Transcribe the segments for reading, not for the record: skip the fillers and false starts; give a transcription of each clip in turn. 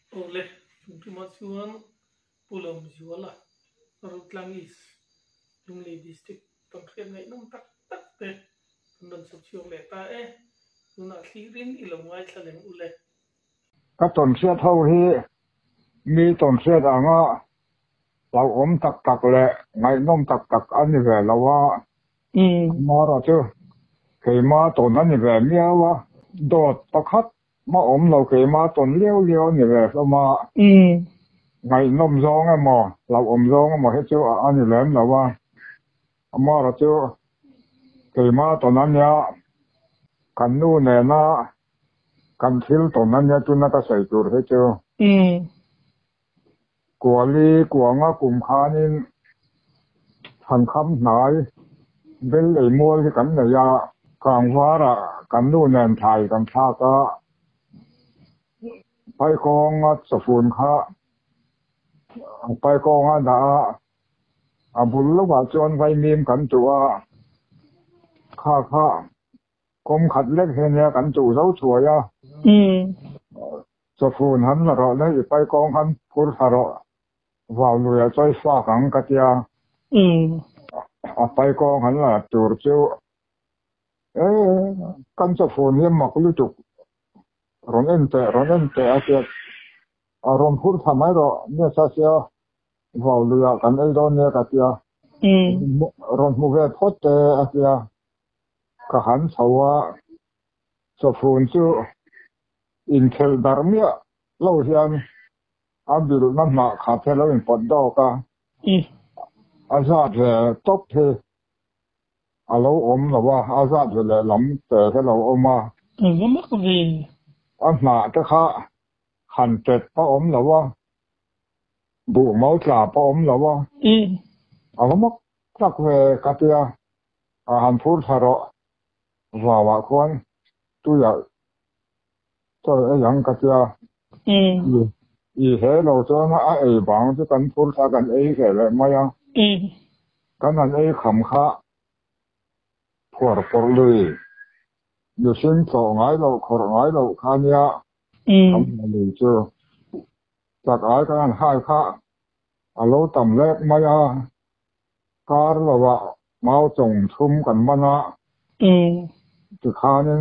Oleh, Tumatsuan, Pulau Juala, Rutlangis, Lunglei District, Tongkian ngay nung tak te, Tundon Subsiong Leta Luna Sirin Ilongwai Saleng Ule. ก็ต้นเสียเท่าที่มีต้นเสียต่างอ่ะเราอมตักแหละไงน้มตักอันนี้แหละเราว่ามาเราเจอเคยมาต้นนั้นนี่แหละเมียวว่าโดดประคัดมาอมเราเคยมาต้นเลี้ยวนี่แหละเรามาไงน้มซองอ่ะมาเราอมซองอ่ะมาให้เจ้าอันนี้แหละเราว่ามาเราเจอเคยมาต้นนั้นเนี่ยกันนู่นเนี่ยนะกันทิลต้นนั้นเนี่ยจุนนักใส่จุดให้เจอกลัวลีกลัวงากลุ่มค้านี่ทันคำหนายเป็นไอ้มัวที่กันเนี่ยยากลางฟ้าละกันนู่นแนนไทยกันท่าก็ไปกองสฟูนค้าไปกองดาบุญลูกว่าจนไปมีมกันตัวข้ากรมขัดเล็กเฮียกันจู่เสาสวยสฟูนหันละเราเนี่ยไปกองหันพูดหาเราว่าลุยใจฟ้าขังกัตยาไปกองหันละจูดเจ้ากันสฟูนเนี่ยมักลุจุกรอนเอ็นเตอาเซียอารมณ์พูดทำไมเราเนี่ยเสียว่าลุยกันไอ้ดอนเนี่ยกัตยารอนมุเวพดเตอาเซียกหันสาวะสฟูนจูอินเทลดาร์เมียเล่าเฮียนอับดุลนั่นมาขาดเทลเป็นปอดดอกอาซาดตบเทเราอมหรือว่าอาซาดเลยล้ำแต่ที่เราอมมาไม่ก็ดีอันหนาจะข้าหันเจ็ดพระอมหรือว่าบุเมาจ่าพระอมหรือว่าเรามักสักเวกัตยาหันพูดทะเลาะว่าคนตัวอย่างตัวอย่างกัตยาอีเหเราจะมาไอ้บางที่กันพูดกันไอ้แก่เลยไม่ยังกันนั่นไอ้คำข้าพวกปลุยอยู่ซึ่งสองไงเราขอไงเราข้านี้ทำอะไรเจอจากไอ้กันให้ข้าเราต่ำเล็กไม่ยังการเราว่าเมาจงชุ่มกันบ้านะจุดข้านี้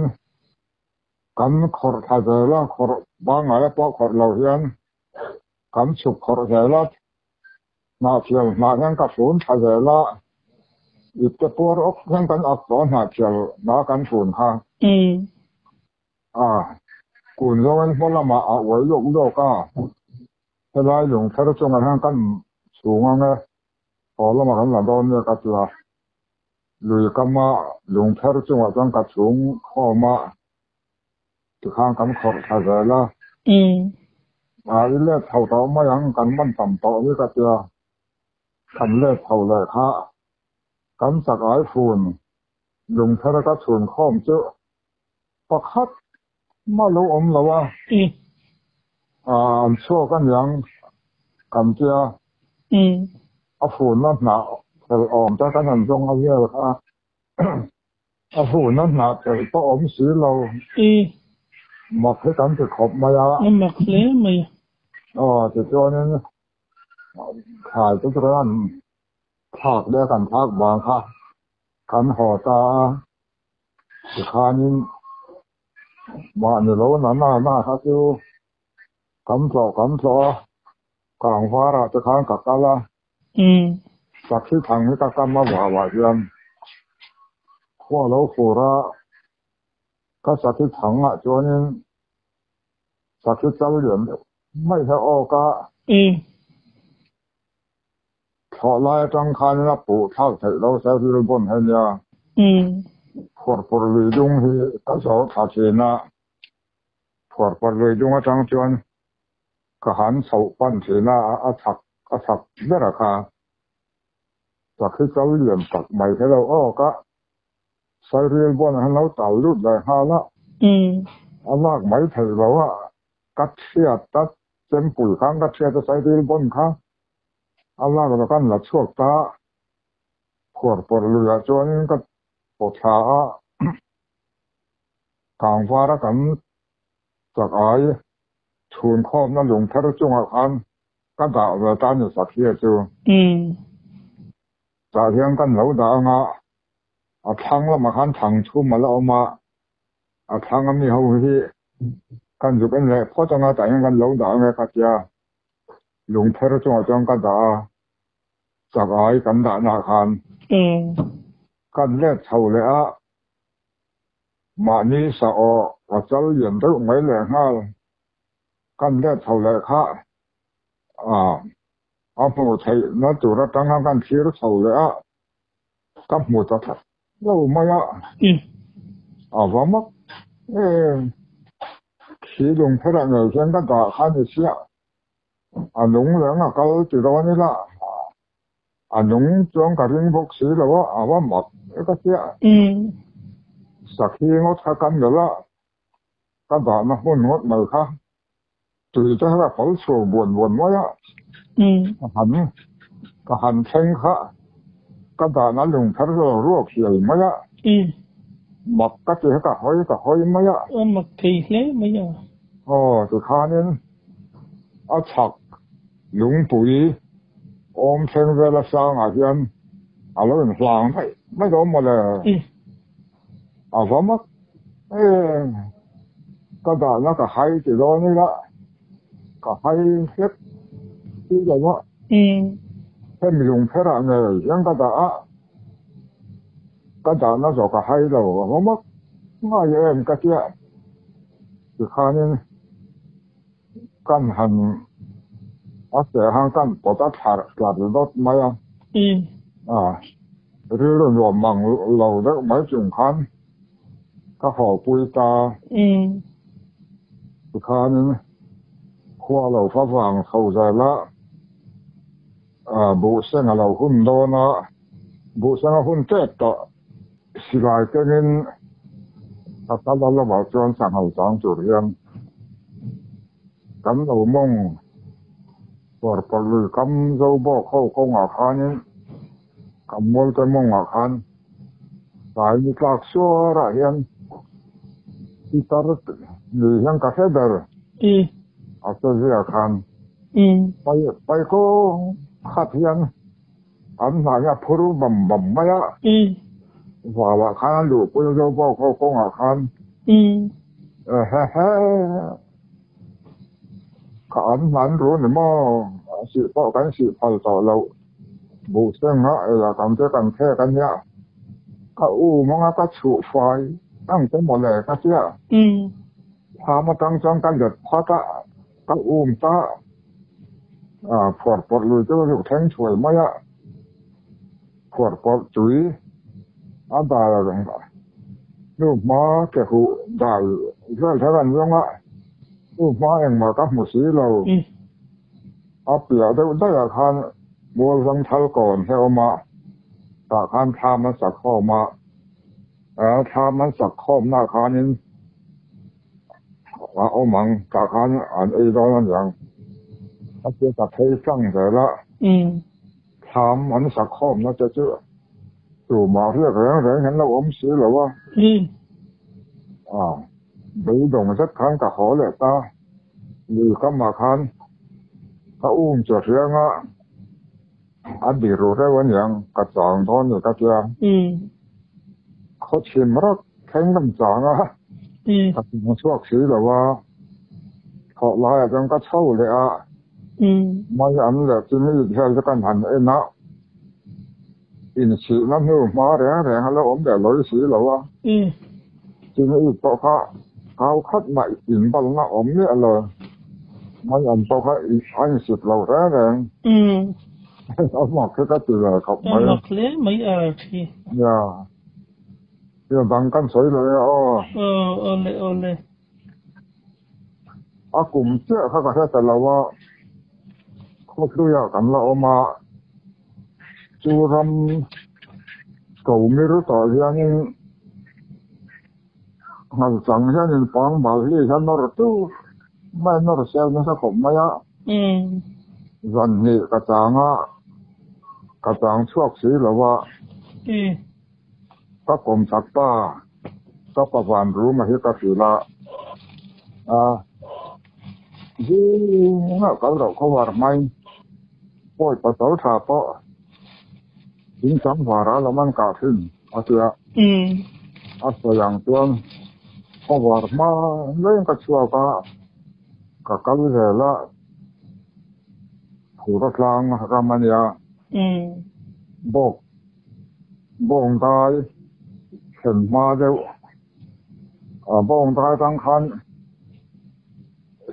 กันขอถ่ายใจละขอบางไงแล้วพอขอเราเห็นกันสุกขอใจละนาเพียงนายังกับฝนถ่ายใจละอีกจะปวดอกยังกันอักษรนาเพียงนากันฝนค่ะกุนโยนพลมาไว้ยกโลก้าถ้าได้หลงถ้าเราจงกันกันสูงงั้นพอละมากันหลังตอนนี้ก็จะลุยกันมาหลงถ้าเราจงกันกับสูงข้อมาที่ข้างกันขอถ่ายใจละเลือดเท่าเท่าไม่ยังกันมันต่ำต่อนี่ก็จะทำเลือดเท่าเลยค่ะกันสักไอ้ฝุ่นลุงเทระก็ส่วนข้อมเจอประคัดมาลูอมแล้วว่าชั่วกันยังกันเจ้าเอาฝุ่นนั่นหนาแต่ออมจะกันหันตรงเอาเยอะค่ะเอาฝุ่นนั่นหนาแต่ก็อมสีเราหมักให้กันจะขบมายาหมักเลยมั้ยแต่ตัวนี้ขายทุกร้านภาคได้กันภาคบางค่ะขันห่อตาสิคานี้บ้านเราหน้าฮักอยู่คำสอกลางฟ้าราจะค้างกับกาลาสักที่ทางนี้ตะกันมาว่าเรื่องขั้วเราฟูระก็สักที่ถังจวนนี้สักที่เจ้าเหลี่ยมไม่ใช่ออกถอดลายจังคันรับปูเท่าเถอะเราเสียที่บนให้เนี่ยพวกปลุยดุงที่กระสอบขาเชนะพวกปลุยดุงจังจวนก็หันเสาปั้นเชนะอาถักเบราคาจากที่เจ้าเหลี่ยมตักใหม่ให้เราก็ใส่เรียนบนให้เราต่อรุ่นเลยฮาละอันลากไหมเถอะเราว่ากัดเสียตัดเต็มปุ๋ยข้างกัดเสียจะใส่เรียนบนข้างอันลากเรากันหลับช่วงตาขวดปลุยจวนก็ปวดขากลางฟ้าแล้วกันจากไอ้ช ทุนข้อมนั่นหลงเทระจงอาคารกันด่าเวตาอยู่สักเทียจูจะเทียงกันเหลาด่างะทั้งละมาคันทั้งชุ่มมาแล้วมาทั้งมีเขาที่กันอยู่เป็นเลยเพราะจังหวะแต่ยังกันเหลาด่างไงกันจ้าหลงเทระจงอาจงกันด่าสักไอ้กันด่านาคารกันเล็ดเท่าเลยมานี้สะอว่าจะเรียนได้ไม่แรงห้ากันเล็ดเท่าเลยค่ะเอาหมูไทยนั่นจุดตั้งกันที่เราเท่าเลยกับหมูตะทัดเราไม่ว่ามักขี่ลงพระเงยเช่นกันด่าข้านี่เสียหนุ่งเหลืองก็จุดวันนี้ละหนุ่งจงกระดิ่งพกสีแล้วว่าหมดก็เสียสักทีงดกันเดี๋ยวละก็ด่านะมุ่งดมือค่ะจุดจะให้เขาโชว์บวนไว้หันเข่งค่ะก็ด่านั้นลงพระรวกเขียวไม่หมดก็จะให้กับหอยไม่หมดทีเลยไม่สุดท้ายนี้ฉักหลงปุ๋ยอมเชิงเวลาสร้างอาเซียนแล้วเป็นหลังไม่โดนหมดเลยว่ามักก็ด่าแล้วก็ให้จีโร่นี่ละก็ให้เฮ็ดที่แบบว่าให้มีลงเพระเงยยังก็ด่านั่นก็ให้เราว่ามักง่ายเองก็เจ้าสุดท้ายนี้กันหันเสียห้างกันปตัดขาดกลับรถไม่เรื่องรวมมังเราได้ไม่จึงคันก็ขอปุยตาสุดท้ายนี้ขั้วเราฟ้าฟังเข้าใจละบุเส้นเราหุ่นโดนะบุเส้นหุ่นเจ็ดต่อสิลายก็เงินถ้าเราบอกจนสั่งให้สองจุดเรียนกันเรามองปวดปลือกำเราบอกเข้ากงอาคารนี้กำมวยกันมองอาคารสายมีกลากชัวระเห็นที่ตรัสหรือยังกระเทเดอร์ตัวเรื่องอาคารไปก็ขัดเห็นหายพูดบ่มไม่ว่าอาคารหลุดไปเราบอกเข้ากงอาคารขันหลังรู้เนี่ยมั่งสิป้อกันสิพอต่อเราบุษเส้นละกันเจอกันแค่กันเนี่ยก็มั่งก็ฉุไฟตั้งใจหมดเลยก็เจ้าพามาตั้งจังกันเด็ดพอตะก็ตาปวดเลยจะอยู่แทงช่วยไม่ปวดจุ๋ยตาอะไรต่างๆลูกม้าแกหูได้เรื่องเท่านั้นยังลูกม้าเองมากับหมูสีเราเปลี่ยนได้อาคารบัวสังทัลก่อนให้เอามาอาคารทามันสักข้อมาทามันสักข้อหน้าอาคารนี้ว่าเอามังอาคารตอนนั้นอย่างถ้าเกี่ยวกับเทสั่งแต่ละทามันสักข้อน่าจะเจอจู่มาเรียกแรงเห็นเราสีหรือว่าดูดงสักครั้งกับหอเลยตาหรือก็มาคันก็จดเรื่องดีรู้ได้วันอย่างกระจองทอนอยู่กับเจ้าเขาชิมรักแข็งน้ำจางกับมันชอบสีหรือว่าเขาลายจังก็เช่าเลยไม่อันแบบที่ไม่ใช่จะกันหันนะอินสีน้ำหูมาแรงแล้วแบบลอยสีหรือว่าที่ไม่อีกต่อเขาคัดใหม่อินบอลนะเนี่ยเลยไม่อันต่ออีกสิบเราแรงเอาหมอกแค่ก็ตื่นเลยครับไม่หมอกเลยไม่ทีเนี่ยบังกันสวยเลยเลยกลุ่มเจ้าเขาก็แค่แต่เราว่าเขาช่วยกันเราเอามาจูรำเก่าไม่รู้ต่ออย่างนี้หากสั่งเช่นฟังบาลีฉันนรตู้ไม่นรเซลนั่นสักผมไม่รันนี่กระจางชวกสีหรือว่าก็กลมสักป้าก็ประวันรู้มาที่กระสีละ ngã cái đầuเขาว่าไม่ปล่อยประตูถาปะถึงจังหวะแล้วมันกาถึงอาเซียอาเซียอย่างตัวเขาว่ามาเล่นกับชัวก็กันเลยละหัวกลางรามันยาบงตายเห็นมาเดียวบงตายทั้งคัน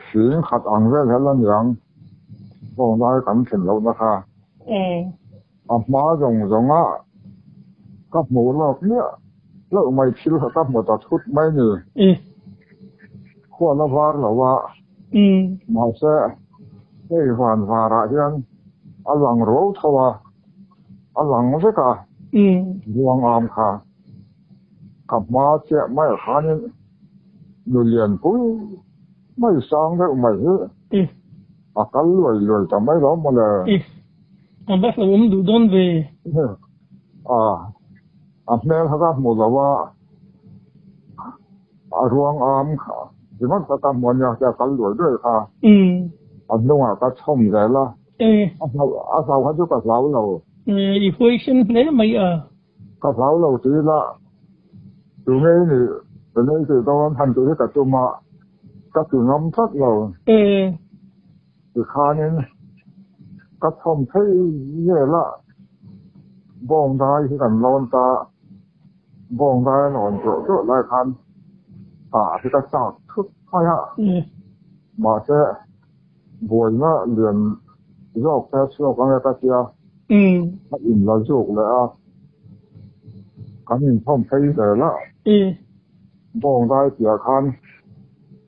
สีขัดอ่างเรื่องแล้วอย่างบงตายกันเห็นแล้วนะคะมาส่งกับหมูหลอกเนี่ยแล้วไม่คิดว่ากับหมูตัดชุดไม่เนี่ยขั้วละวาหรือว่ามาเสียให้ฝันฟ้าระยันอันหลังรู้ทว่าอันหลังสิกะดวงอามค่ะกับมาเสียไม่ขานี่ดูเรียนปุ้ยไม่สร้างได้ไม่เฮ้อาการรวยแต่ไม่ร้องมาเลยอันแบบเราดูดอนเวอันนี้เขาก็หมดแล้วว่ารวงอามค่ะที่มันก็ทำมันอยากจะกันรวยด้วยค่ะอันนู้นก็ช่อมใจละอาสาวเขาจะกับเราอีกคนเนี่ยไม่กับเราทีละตรงนี้นี่ตรงนี้คือตอนทันตัวที่กับตัวมาก็คือน้ำทัดเราคือคานี้ก็ช่อมให้เยอะละบ้องได้ที่กันร้อนตาบ้องได้นอนเจาะหลายคันที่กระสับทุกข์ฮะมาเสียบวยน่ะเรียนโยกแค่โยกอะไรก็เสียถ้าอิ่มเราโยกเลยกันอิ่มท่อมใช้เลยละบ้องได้เสียคัน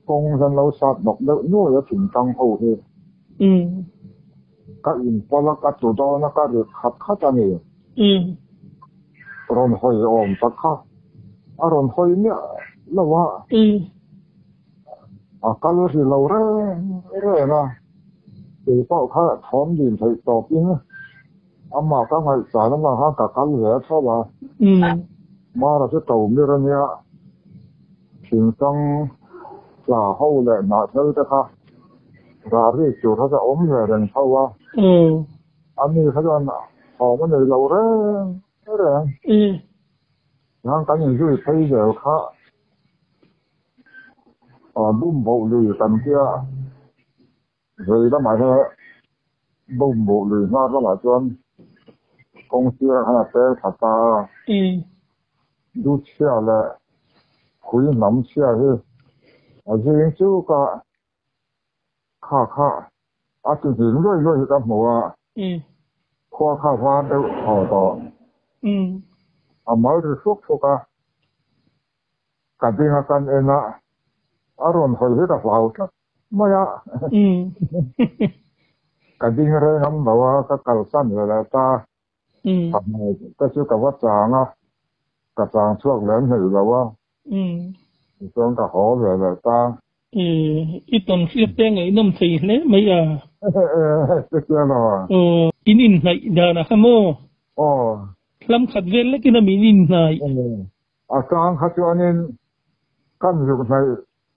กงฉันเราสัตว์บอกเด็กนู้นจะถึงตังหูทีก็อิ่มพอแล้วก็จุดตอนนั้นก็เดือดขัดข้าจะนี่ร้อนหอยอมตะข้าร้อนหอยเนี่ยแล้วว่าการที่เราเร่นะตีเป้าข้าท้องดินใส่ตอบยิ่งอามาก็ไม่สารน้ำมันห้างกับกันเหลือเท่าไหร่มาเราจะเต่ามีระเนียถึงต้องลาเข้าแหละนาเท่าจะค่ะราเรียกจุดเขาจะอมเหลือเรื่องเท่าว่าอันนี้เขาจะหอมมันเลยเราเร่ทางการยังช่วยใช้เดี๋ยวค่ะบุ้มโบลุยกันเที่ยเลยแล้วหมายถึงบุ้มโบลุยมากแล้วหลายจนกองเชียร์ขนาดเตะถัดตาดูเชียร์เลยคุยน้ำเชียร์ที่จริงจู่ก็ข้าอาจจะถึงด้วยกับหัวข้อข้าวฟ้าได้ต่อมาดูสุกกันจริงกันเองนะอารมณ์หอยกับเราไม่กันจริงอะไรน้ำแบบว่าก็กระสั้นเลยตาทำไมก็ชื่อกับว่าจางกระจางช่วงแหลมหรือแบบว่าช่วงกระหอบเลยตาอีตอนเสียแป้งไอ้น้ำสีเนี่ยไม่เชื่อหรออินไหนเดี๋ยวนะครับโม่ลำขัดเวรแล้วกินน้ำอินไหนอาการขัดจวนนี้กันอยู่ใน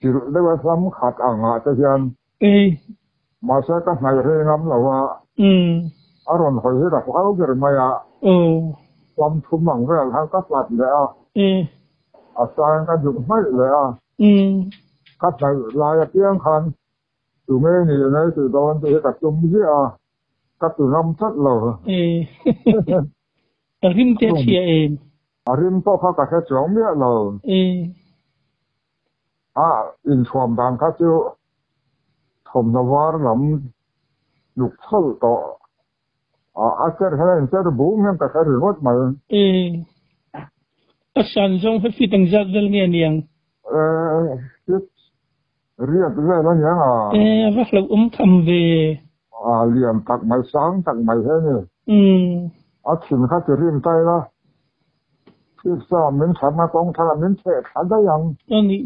จิตได้ว่าซ้ำขัดอ่างจะยันมาใช้กันในเรื่องนั้นหรือว่าอารมณ์หอยกับเขาเกิดมาความทุ่มหวังเรื่องทางก็หลับเลยอาการกันอยู่ไม่เลยก็ในลายเตี้ยงคันอยู่ไม่หนีในสื่อตอนที่กับจุ่มเยอะก็ตื่นน้ำชัดเลยริมเทียเองริมพ่อเขาก็แค่สองเมียเลยอินชวมดังเขาจะทำนวารลำลุกเท่าต่ออาเกิดอะไรจะระบุยังกับการรถมาฉันจงให้ฟิตังจัดเรื่องนี้ยังเรียกเรื่องนั้นยังว่าเราทำเวเรียนตักไม่ซ้ำตักไม่แค่นี้ถึงเขาจะเรียนใจละที่สอบมันทำมากองทำมันเทศทันได้ยังอันนี้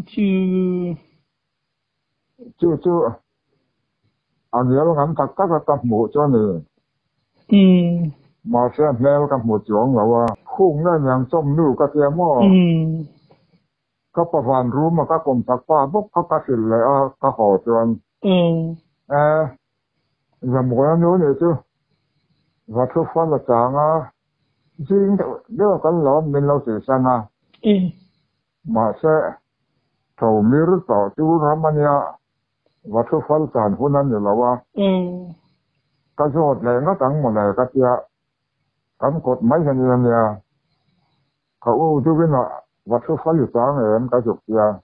จู่อันนี้เราทำตักก็กับหมูจ้านี่มาเสียแล้วกับหมูจ๋องหรือว่าคุ้งได้อย่างส้มนู่กระเทียมหม้อก็ประวันรู้มาก็กลมสักฟ้าพวกเขากระสินเลยก็ห่อจน làm một nhớ nữa chứ và thứ phát là chẳng riêng nếu cái lo mình lo sự sang mà sẽ thầu mir tỏ chú ramania và thứ phát chẳng hôn anh là wa cái số này nó tăng một này cái kia cắm cột mấy cái như này cậu chú bên nọ và thứ phát là chẳng em cái chục kia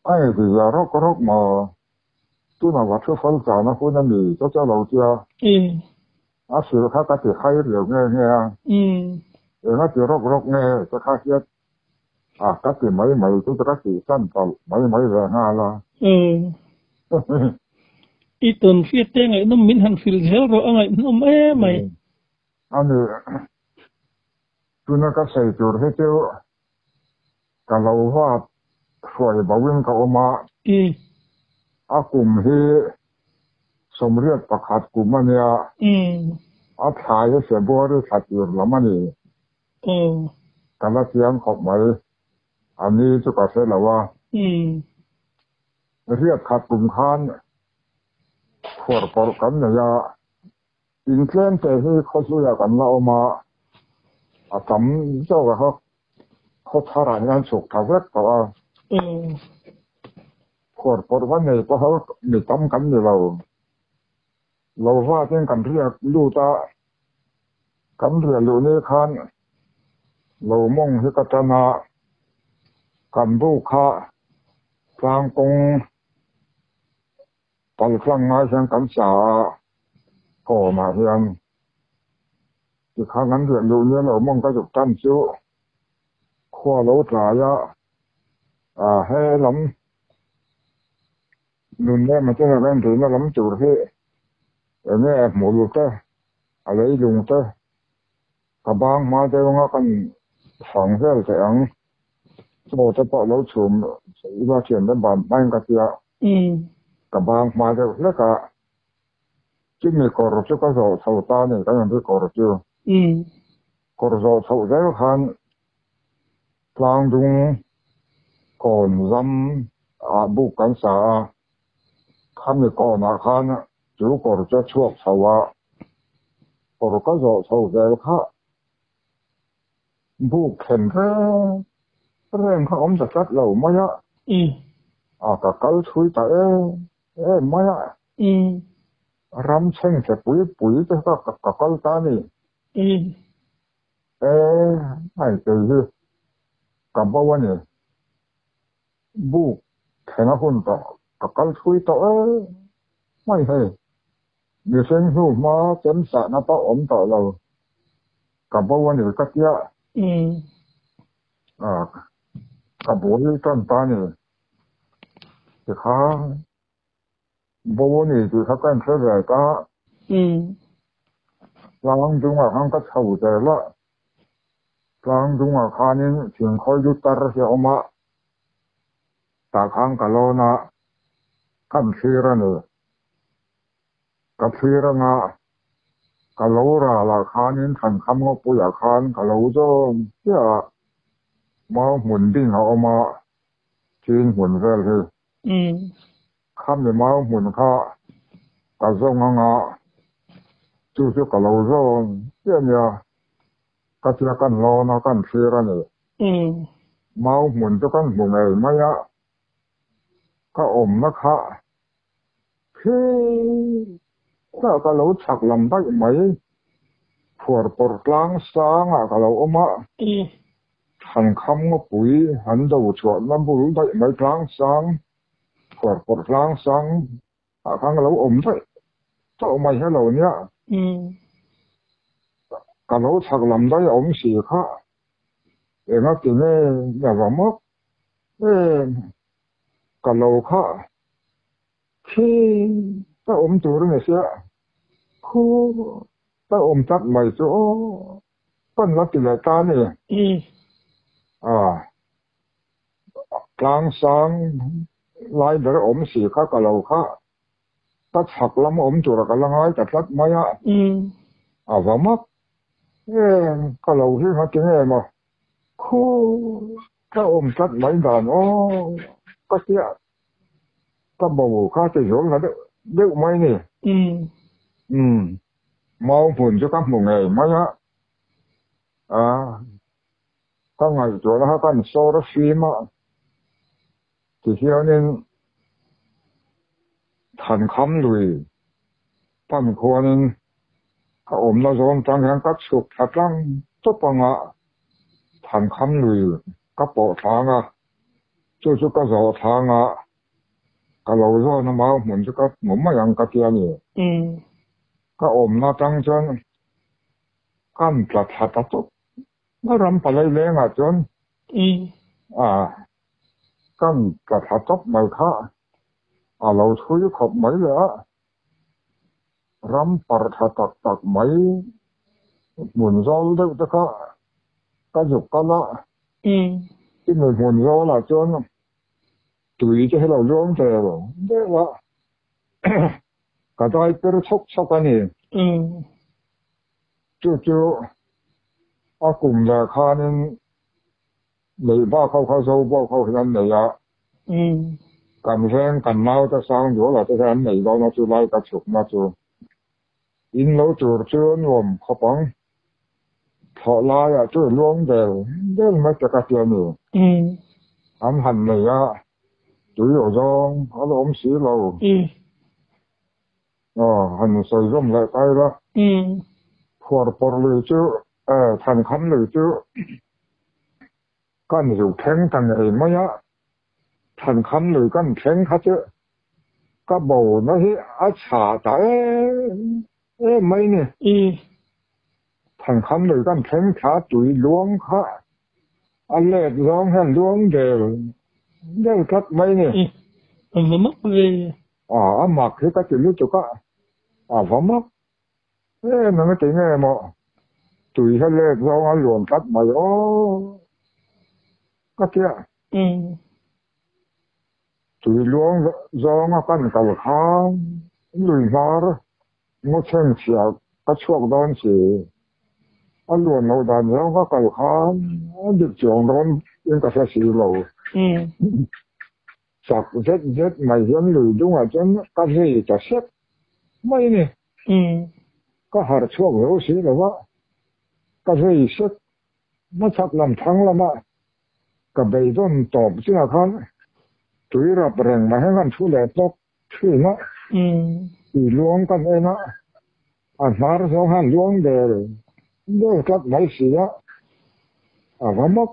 ai thì giờ rốc mà tôi nào và thứ phát chẳng nó hôn anh thì cho lâu chưa sự khác cái thì hay điều nghe nó chỉ rốc nghe cho khác hết các thì mấy tôi các thì sẵn tàu mấy rồi ha là ít tuần phía tây ngày nó mình hàng phil gel rồi ngày nó mày anh tôi nói các xây chỗ hết chứ cả lâu hoa phải bảo vệ cậu mà cùng hi sớm riết bạc hạt cùng anh ya thái sẽ bỏ đi thật nhiều lắm anh cái là tiếng học mấy anh ấy cho cả sẽ là wa riết hạt cùng khan for cái này ya in plan thì khó suy ya cái nào mà tấm cho cái họ thà ra nhân sụt thà vết đó for cái này có họ bị tấm cái gì lâu hoa trên cầm riết lưu ta cầm riết lưu này khan lâu mong hi cái chân cầm bu kha sang công tàu sang ngay sang cầm xả cổ mà hiền thì khá ngắn riết lưu này lâu mong cái chục trăm xíu khoa lỗ trả ya hay lắm luôn đây mà trên là bên thì nó lắm chủ thế nghe một lúc đó lấy dùng đó cả bang mà đây nó còn phòng thế là anh cho cho bảo lỗ chùm ra chuyện đến bàn ban cái kia cả bang mà đây là cả chính mình có rồi chứ có rồi sau ta này cái này có rồi chưa có rồi sau đấy han lang dung còn dăm bu cảnh xã khăn này còn khan chú có cho chuộc sau có cái rồi sau đấy khác bu khen cái ông ta cắt lâu mấy cả cái suy tại mấy ram chênh sẽ bụi cho cả cái ta này hay từ cảm bao nhiêu này bu khen hôn ta cả cái suy tại mấy hay người sinh hữu mà chém sạ nó bảo ổn tỏ lâu cảm bao nhiêu cái kia cả bố đi tròn ta này thì khá bố này thì khá quen sẽ về cả lang dung à khang cái sầu thế là lang dung à khang nên chuyện khơi du tar sẽ ôm ạ ta khang cả lo na cầm xí ra nữa cầm xí ra ngà cả lâu ra là khang nên thành khăm ngọc bùi à khang cả lâu cho ya mau muốn đi họ ôm ạ chuyện muốn về thì khăm thì mau muốn khá cả dòng ngà chú chú cả lâu cho chuyện ya cả chia căn lo na căn xí ra nữa mau muốn cho căn muốn này mấy á cả ôm nó khá khi cả lâu chắc làm bách mấy phở lang sáng cả lâu ôm ạ hành khăm ngọc bụi hành đầu chuột năm bụi bách mấy lang sáng phở lang sáng khang lâu ôm vậy cho mày hay lâu nhá cả lâu chắc làm đấy ôm xì khá để nó kiểu nhà vào mất cả lâu khá khi ta ôm tụi nó sẽ khu ta ôm chắc mày chỗ con nó thì là ta này lang sáng lại để ôm xì khá cả lâu khá ta chắc lắm ôm tụi nó cả là ngay chặt lắm mấy á vào mất cả lâu khi nó tiếng mà khu ta ôm chắc mấy đàn có kia ก็บอกข้าจะอยู่กันเด็กไม่นี่มองผลจะกับหมู่ไงไม่ฮะก็ไงตัวแล้วกันโซลาร์ฟิล์มที่เที่ยวนี่ทันคำลุยปั้นควรก็อมเราโจมจังแห่งกัดสุกทัดลังทุบปังทันคำลุยก็ปอทางจู่ๆก็รอทางก็เราโจมน้ำมาเหมือนจะก็หมุนมาอย่างกระเทียมนี่ก็อมเราจังจนกันปลัดหัดตุกก็รำไปเลยเลยจนกันปลัดหัดตุกไม่ค่าเราช่วยขบไม่เลยรำปลัดหัดตักไม่หมุนโซ่เด็กจะก็หยุดก็ละที่หมุนโซ่ละจนตุยจะให้เราร้องเจอเดี๋ยวก็ได้เปิดชกกันนี่จู่ๆกลุ่มราคานั้นเลยบ้าเขาโซ่บ้าเขาเห็นไหนกันแรงกันเมาจะสร้างอยู่หรอจะแทนไหนเรามาจู่ไล่กระฉุกมาจู่อินเราจู่เชื่อรวมเขาปังถอดลายจู่ล้วงเดินมาจากกระเทียมนี่หันเลยจู่อยู่จงเขาล้มสีเราหันใส่ร่มเลยไปละพอปลเลยจู่ทันคำเลยจู่กันอยู่แข็งตั้งไงไม่ทันคำเลยกันแข็งเขาจู่ก็บอกนะที่อาชาแต่ไม่เนี่ยทันคำเลยกันแข็งขาจุยล้วงขาอันเล็กล้วงให้ล้วงเดี๋ยวทัดไม่เนี่ยมักเลยมักที่ก็จะรู้จุกผมมักมันไม่ถึงไงมั้งจุยให้เล็กล้วงอันหลวมทัดไม่ก็เที่ยจุยล้วงกันกับข้างลุยมาร์งดเช่นเสียก็ช่วงตอนสีอันหลวมเราดันแล้วก็กับข้างดึกจวงร้อนยังกระสีเราสักเจ็ดไม่เห็นลุยดุ้งจนก็ที่จะเช็ดไม่เนี่ยก็หาช่วงเราสีแล้วว่าก็ที่เช็ดมาชักลำทั้งละมากับใบต้นตอบซึ่งอาคารตุยรับแรงมาให้กันช่วยแหลกตกช่วยนะล้วงกันนะมาร์สองหันล้วงเดี๋ยวทัดไม่เสียว่ามัก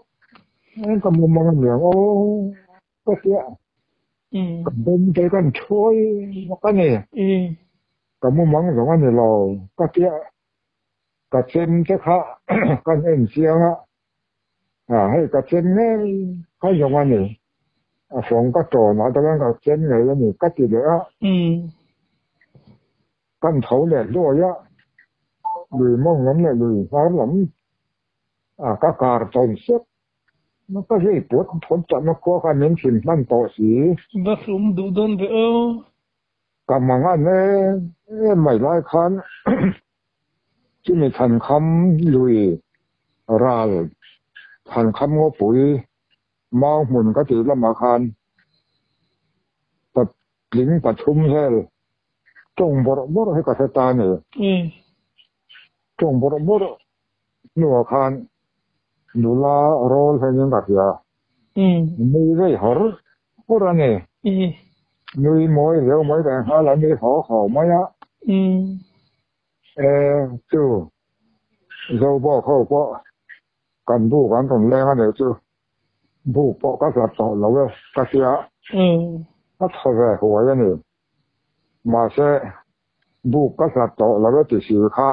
ก็มุมมองเหลืองก็เสียก็เป็นใจกันช่วยก็เนี่ยก็มุมมองสองอันนี้เราก็เสียก็เช่นเจ้าข้ากันเอ็นเสียงให้กระเช่นเนี่ยให้อย่างวันนี้สองก็โตมาแต่ว่าก็เช่นไงแล้วนี่ก็ติดเลยกันเถาแหลกด้วยลุยมองน้ำเนี่ยลุยฟ้าหลังก็การตอนเสียมันก็ให้ปวดทนจับมาคัวกันเน้นถิ่นนั่นต่อสีบักลุ่มดูดนไปกำมังอันเนี่ยไม่ร้ายคันที่มีทันคำลุยราลทันคำงอปุ๋ยมองหมุนก็ถือละมาคานตัดลิงปัดชุมเฮลจงบรให้กับตาเนี่ยจงบรหนัวคานดูลาโรลให้ยังกัดยามีได้หรอพวกนั้นเนี่ยมีมวยเดี๋ยวมวยแต่หาแล้วมีขอไม่จู่เราบอกเขาก็กันผู้กันตรงแรงกันเดี๋ยวจู่ผู้ปอกก็สับต่อเราเลยกัดยาก็ทำอะไรหัวยันนี่มาเสบุกก็สับต่อเราก็ติดสิวข้า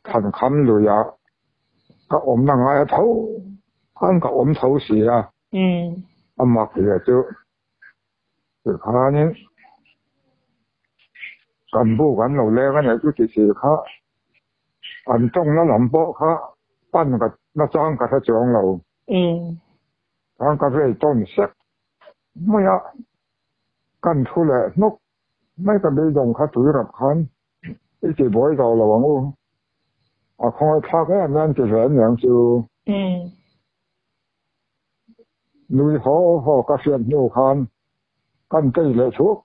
ทันคำเลยก็อมนั่งไงเท่าท่านก็อมเท่าเสียมักเสียจู่สิข้านี้กันบุกกันเราแล้วกันเนี่ยจู่ติดสิวข้าอันต้องนั่งหลังโป๊ะข้าปั้นกับน้าจ้างกับท่าจองเราทางกระเรื่อยต้นเซ็กไม่กันทุเรศนกไม่กระเดื่องข้าถือรับคันไอ้จีบอยเราระวังคอยพักนั่นจะเห็นอย่างจู่ลุยหอกระเสียนโยคัน กันใจเลยชุก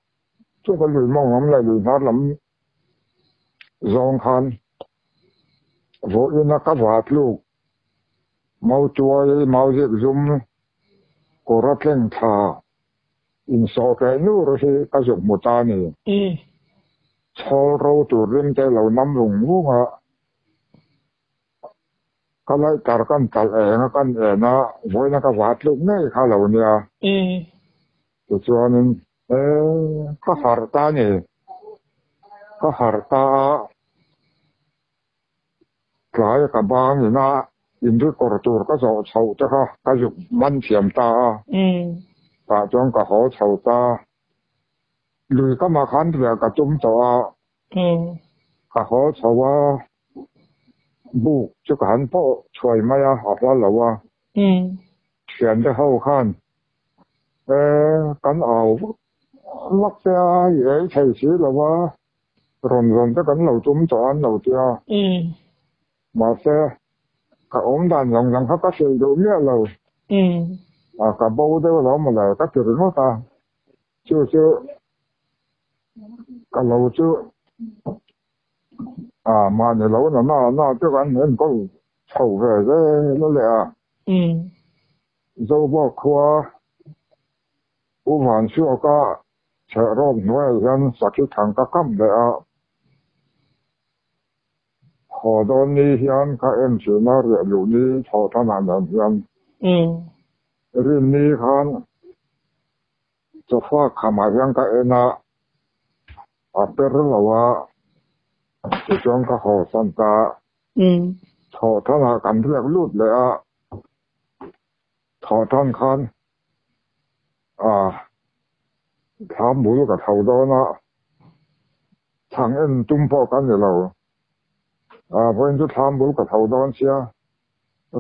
ชุกกันเลยมองน้ำเลยเลยนัดลำรองคันโว้ยนักวาดลูกเมาจัวเมาเจ็บจุ่มก็รัดเล่งท่าอินโซแกนู่รสิกระจุกหมดตานี่ชอเราตัวเริ่มใจเราน้ำลงหัวก็เลยการกันตัดกันนะโว้ยนักวาดลูกเนี่ยข้าเราเนี่ยตัวจวนก็หาร์ตานี่ก็หาร์ตาหลายกับบางอยู่นะอินทุกระตูก็จะเฉาจะค่ะก็อยู่มันเฉียมตาตาจงก็เขาเฉาตาลุยก็มาคันเถื่อกับจุ่มตัวก็เขาเฉาว่าบุกจะกันพ่อช่วยไม่อะหอบว่าหรอว่าเขียนจะเข้าขั้นกันเอาลักษณะใช่สิหรอว่ารอนจะกันเราจุ่มตัวเราเดียวมาเสียกับองค์ดันหลังเขาก็เสียดูเนี่ยเรากับโบเดียวเรามาเลยก็ถือว่าตาชื่อกับเราชื่อมาเนี่ยเราหน้าเจ้ากันเห็นก็เฉาไปเลยนั่นแหละเราบอกว่าอุบานชั่วก็เชื่อรอบหน่วยยันสักที่ทางก็กำเลยขอตอนนี้ยันก็เชื่อมาเรียอยู่นี้พอท่านนั้นยันเรื่องนี้คันจะฟ้าขมายังก็นะเป็นเรื่องว่าจะจงก็ขอสันตาขอท่านกันเรียกลุดเลยขอท่านคันถามบุรุษกับเท่าดอนะทางจุ่มพอกันอยู่เราเพราะฉะนั้นถามบุรุษกับเท่าดอนเสีย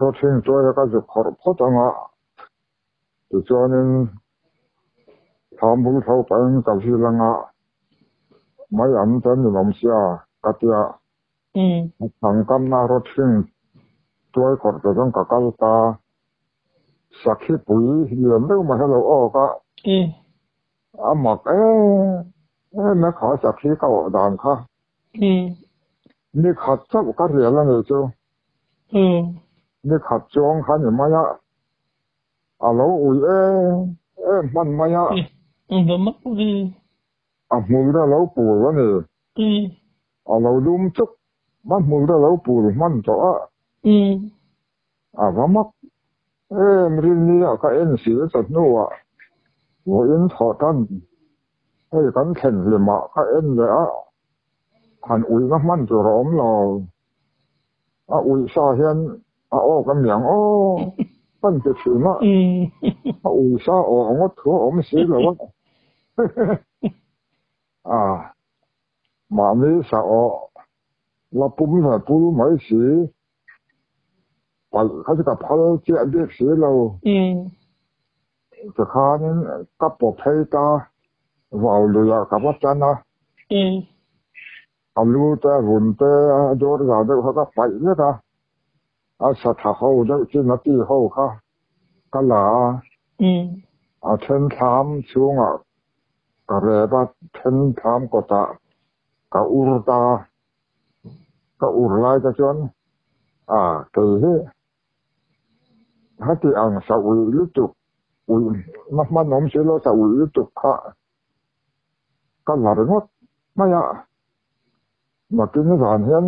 รถทิ้งตัวแล้วก็จะขอพอจังตัวจวนถามบุรุษเท่าไปกับที่ละไม่อันเป็นลมเสียกัตยาทางกำนารถทิ้งตัวขอจะต้องกับกัลตาสักที่ปุ๋ยเหลือไม่มาให้เราออกหมักนักขอสักที่เก่าด่านค่ะนี่ขัดจับกันเรียนแล้วเนี่ยจูนี่ขัดจงขันอยู่ไหมเราอุ้ยมันไหมมันมักดีมือเราปูวะเนี่ยเราดุมจุกมันมือเราปูมันจ่อว่ามักมันนี่ก็เสียสัตว์นัวว่าถอดท่านให้กันแข่งเลยมาก็เลยหันอุ้ยมันจะร้องเราอุ้ยซาเห็นกันอย่างมันจะถือนะอุ้ยซางดถั่วมันเสียแล้ววะมาไม่สาวเราปุ่มหัวปุ่มไม่เสียไปเขาจะกับพอเจ้าเด็กเสียเราจะข้านี่กับปกให้ตาว่าเลยกับวัดจันนะรู้แต่หุ่นแต่โดนเราเด็กเขาก็ไปเนี่ยนะสัตว์เขาเด็กที่นัดที่เขาค่ะก็หล่าเช่นถามช่วงก็เรียกว่าเช่นถามก็ตาก็อุรตาก็อุรไลก็จนคือถ้าที่อ่างสาวลุตุกมันน้องเชื่อเราสาวลุตุกค่ะก็หลายงดไม่มากินในร้านเห็น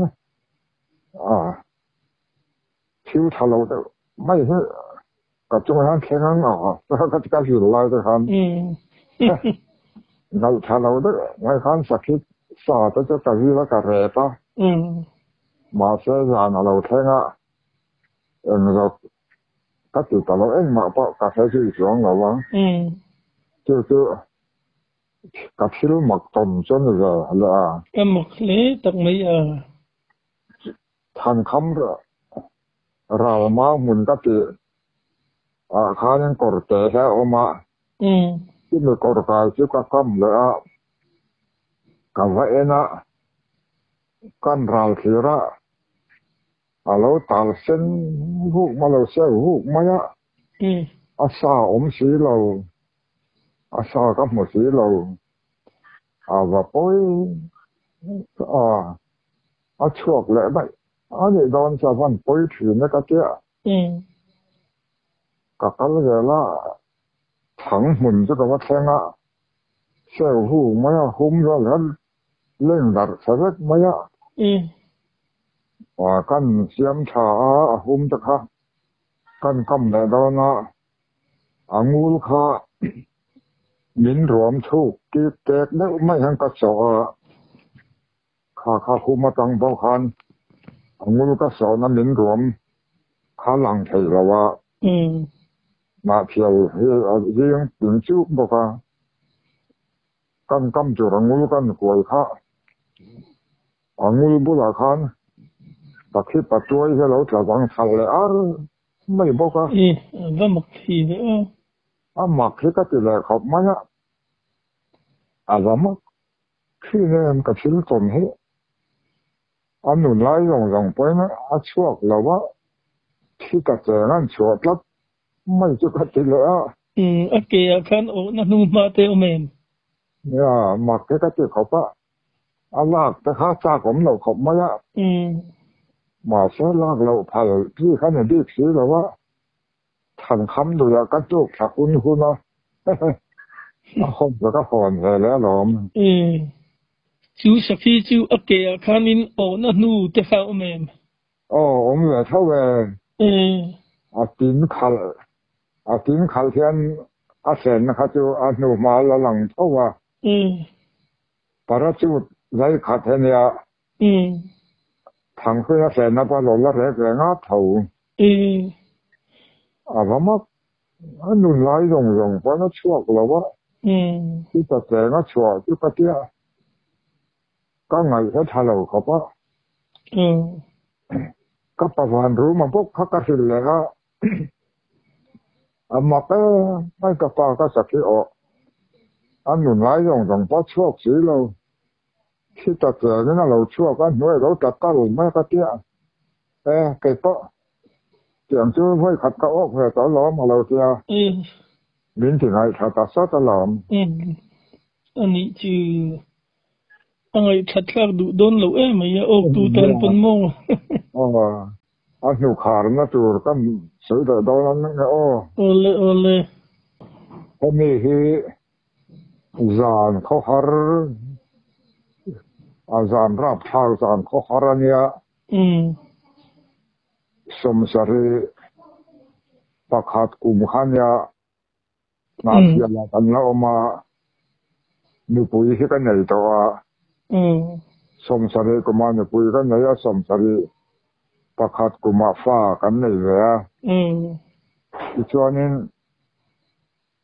ชิวทะเลาะไม่ใช่กับจงหันแข็งหันแล้วก็จะการสื่อลายจะหันเราทะเลาะไม่หันสักทีสาจะการสื่อแล้วก็เร่ปะมาเสียงานเราแข็งเราก็ติดต่อเรามาปะก็ใช้ชื่อสองเราวะคือกับชิลหมักต้มจนเลยละก็หมักเละตักไม่ทันคำเรามาหมุนก็ติข้ายังกดเตะแค่ออกมาที่ไม่กดกายที่ก็คำเลยกับว่านะกันเราทีระเราตัดเส้นหูมาเราเสียหูมาซาสีเรา asa ka mo si lo và poi chuộc lại vậy để đón cho văn poi thì nó cái kia cả cái là thằng mình cho cái thằng á sau hú mấy hôm rồi là lên đặt sao hết mấy căn xiêm trà hôm chắc ha căn cầm lại đó nó ngủ kha mình rộm thu cái tết đó mấy hàng cái sọ kha hôm mà tăng bao khan ngủ cái sọ nó mình rộm khá lằng thầy là wa mà phiêu riêng tiếng chú bao kha căn cầm chỗ ngủ căn quầy kha ngủ bù la khan bác sĩ bắt tôi cái lâu trở vắng thằng lại mấy bao kha và mặc gì nữa mặc cái là học mấy và mất khi nên cái chuyện tồn hết anh nói rằng bây giờ chuộc là what khi cái chuyện chuộc lắm mấy chỗ cái chuyện là okay kan nó nu mà thế em mặc cái chuyện học Allah cái khác xa cũng lâu học mấy mà sẽ là lâu phải khi cái này biết gì là what thành khám rồi cái chỗ thật hun không có cái hồn về lẽ lộn chú sẽ khi chú okay kan in nó nu thế sao em ông về thâu về tiếng khal thiên sen khá chú nu mà là lằng thâu para chú dây khát thế này thằng khơi sen nó bao lâu là rẻ ngát thầu và mất anh nói rồng quá nó chuộc là quá khi ta rẻ nó chuộc chứ cái kia có ngày sẽ thay đổi không các bà hoàn rú mà bốc các sự lẽ mà cái mấy cái bà sạc khí anh nói rồng quá chuộc xí lâu khi ta rẻ nó lâu chuộc anh nói lâu chặt ta rồi mấy cái kia cái đó chẳng chứ với khát cao ốc về tỏ lõ mà lâu kia biến thì ngày thật ta sát ta làm anh ấy chứ anh ấy thật là đủ đôn lâu mà ya ốc tu tan phân mông anh hiểu khả nó từ cái sự đời đó nó ole hôm nay thì giàn khó hở giàn rap thao giàn khó hở nia sum sari pakhat kum khanya na fiala kan la oma nu pui hi kan nei to sum sari kuma nu pui kan nei sum sari pakhat kuma fa kan nei ve chuanin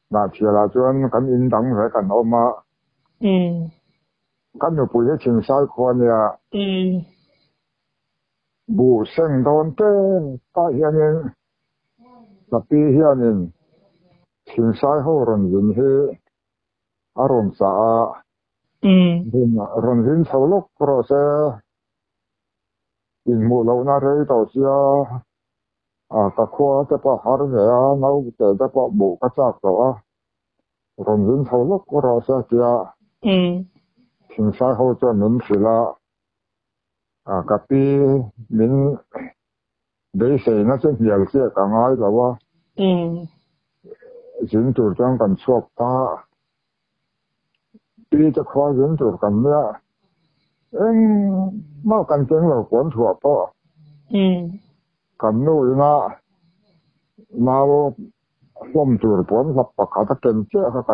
na fiala chuan kan in dang ve kan oma kan nu pui hi ching sai khwania bu seng don te ta hianin tapi hianin thing sai ho ron yin he aron sa ron yin tholok pro se in mu lo na re to sia ka khwa te pa har ve nau te te pa bu ka chak to ron yin tholok pro se sia thing sai ho cho nun sila tapi min để xây nó sẽ nhiều xe cả ngay là wa dính tụt trong cần suộc ta đi cho khó dính tụt cần nữa mau cần tiếng là cuốn thuộc to cần nuôi nó mau không tụt cuốn lập bạc cả cần chết cả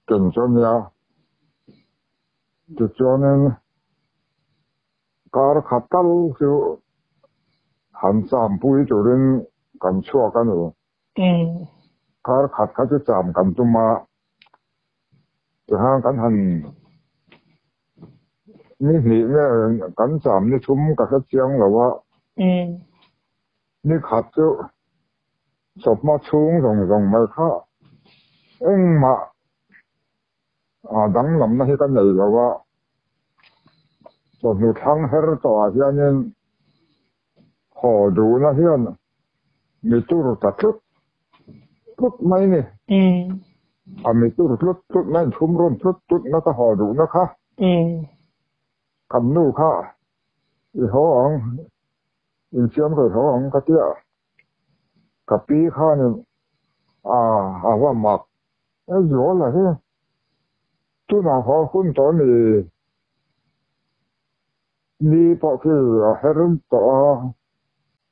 cần cho nhau cho nên car khát tao chứ han sam pui chỗ đến cần chua cái nữa car khát chứ chạm cần tụm mà thì hang cần hành ní cần chạm ní chum cả cái chiang là wa ní khát chứ sập mà chung rong mai khá mà đắng lắm nó cái này là wa rồi thằng her to cho nên họ đủ nó hiền người tu rồi thật chút mấy nè มีตุดแม่นชุ่มร่นตุดแล้วก็ห่อดูนะคะคำนู่ค่ะอีห้องอีเชื่อมกับห้องก็เตี้ยกับปีข้านี่ว่าหมักอยู่อะไรที่ตุดหนาหอคุณตอนนี้นี่พอคือเฮรุ่มต่อ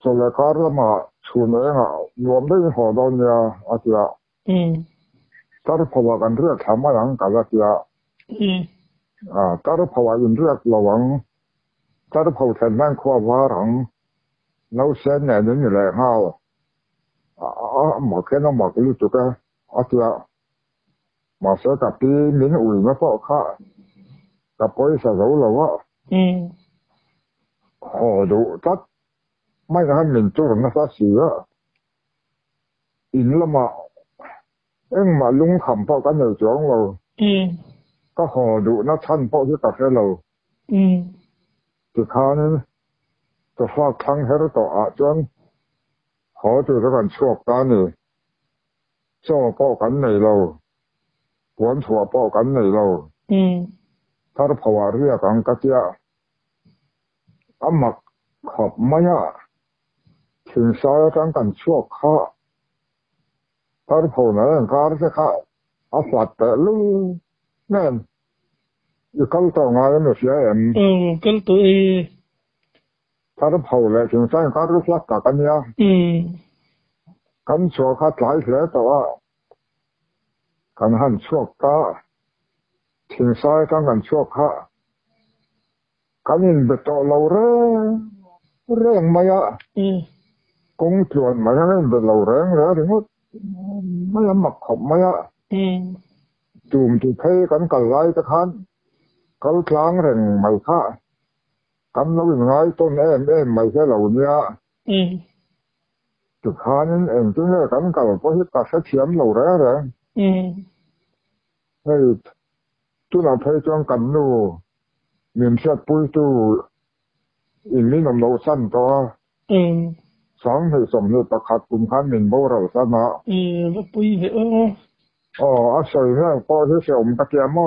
สลายการละมาชูนเองรวมได้ห่อดอนยาอาเซียถ้าเราพอกันเรื่องทำมาอย่างกันละเซียถ้าเราพอกันเรื่องระวังถ้าเราพอแทนแม่งขวาว่าหลังเราเส้นเนี่ยนี่แหละเฮาหมอกแค่น้องหมอกรู้จุกอาเซียมาเสียกับปีมิ้นอุ่ยมาพอข้ากับปุ้ยสาวเราว่าดูตัดไม่งั้นมินจุรนักเสียอินละมามาลุงคำพอกันอยู่จ้องเราก็ห่อดูนักท่านพอที่ตัดให้เราที่ข้านี่จะฝากทั้งให้เราต่อจนขอตัวกันชวกตานี่ช่อพอกันในเราหวนถั่วพอกันในเราถ้าเราภาวะเรียกันก็จะหมักขอบไม่ถึงสายกันชั่วข้าถ้าเราภาวนาอย่างการจะข้าฝัดแต่ลูแน่นอยู่กันต่องานไม่เสียกันตัวถ้าเราภาวนาถึงสายการรู้สักกันเนี่ยกันชั่วข้าหลายเสียแต่ว่ากันหันชั่วข้าถึงสายกันชั่วข้ากันยินเบตเราเรื่องมายกงจวนมาอย่างนี้เบตเราเรื่องถึงว่าไม่ยอมหมักขบมายจุ่มจุดเทกันกันไล่ตะคันกันคล้างแรงไม่ค่ากันเราอย่างไรต้นไม่ใช่เราเนี่ยจุดข้านั้นจึงเรียกกันกันเพราะที่ตัดเสียมเราเรื่องให้ตุนเอาไปจองกันนู่มีเชือกปุ้ยตู้อินมีน้ำเราสั้นตัวสองให้สมเด็จประคัดกุมพันมินโบเราสั้นนะแล้วปุ้ยอาศัยเนี่ยพอที่เสียมตะเกียม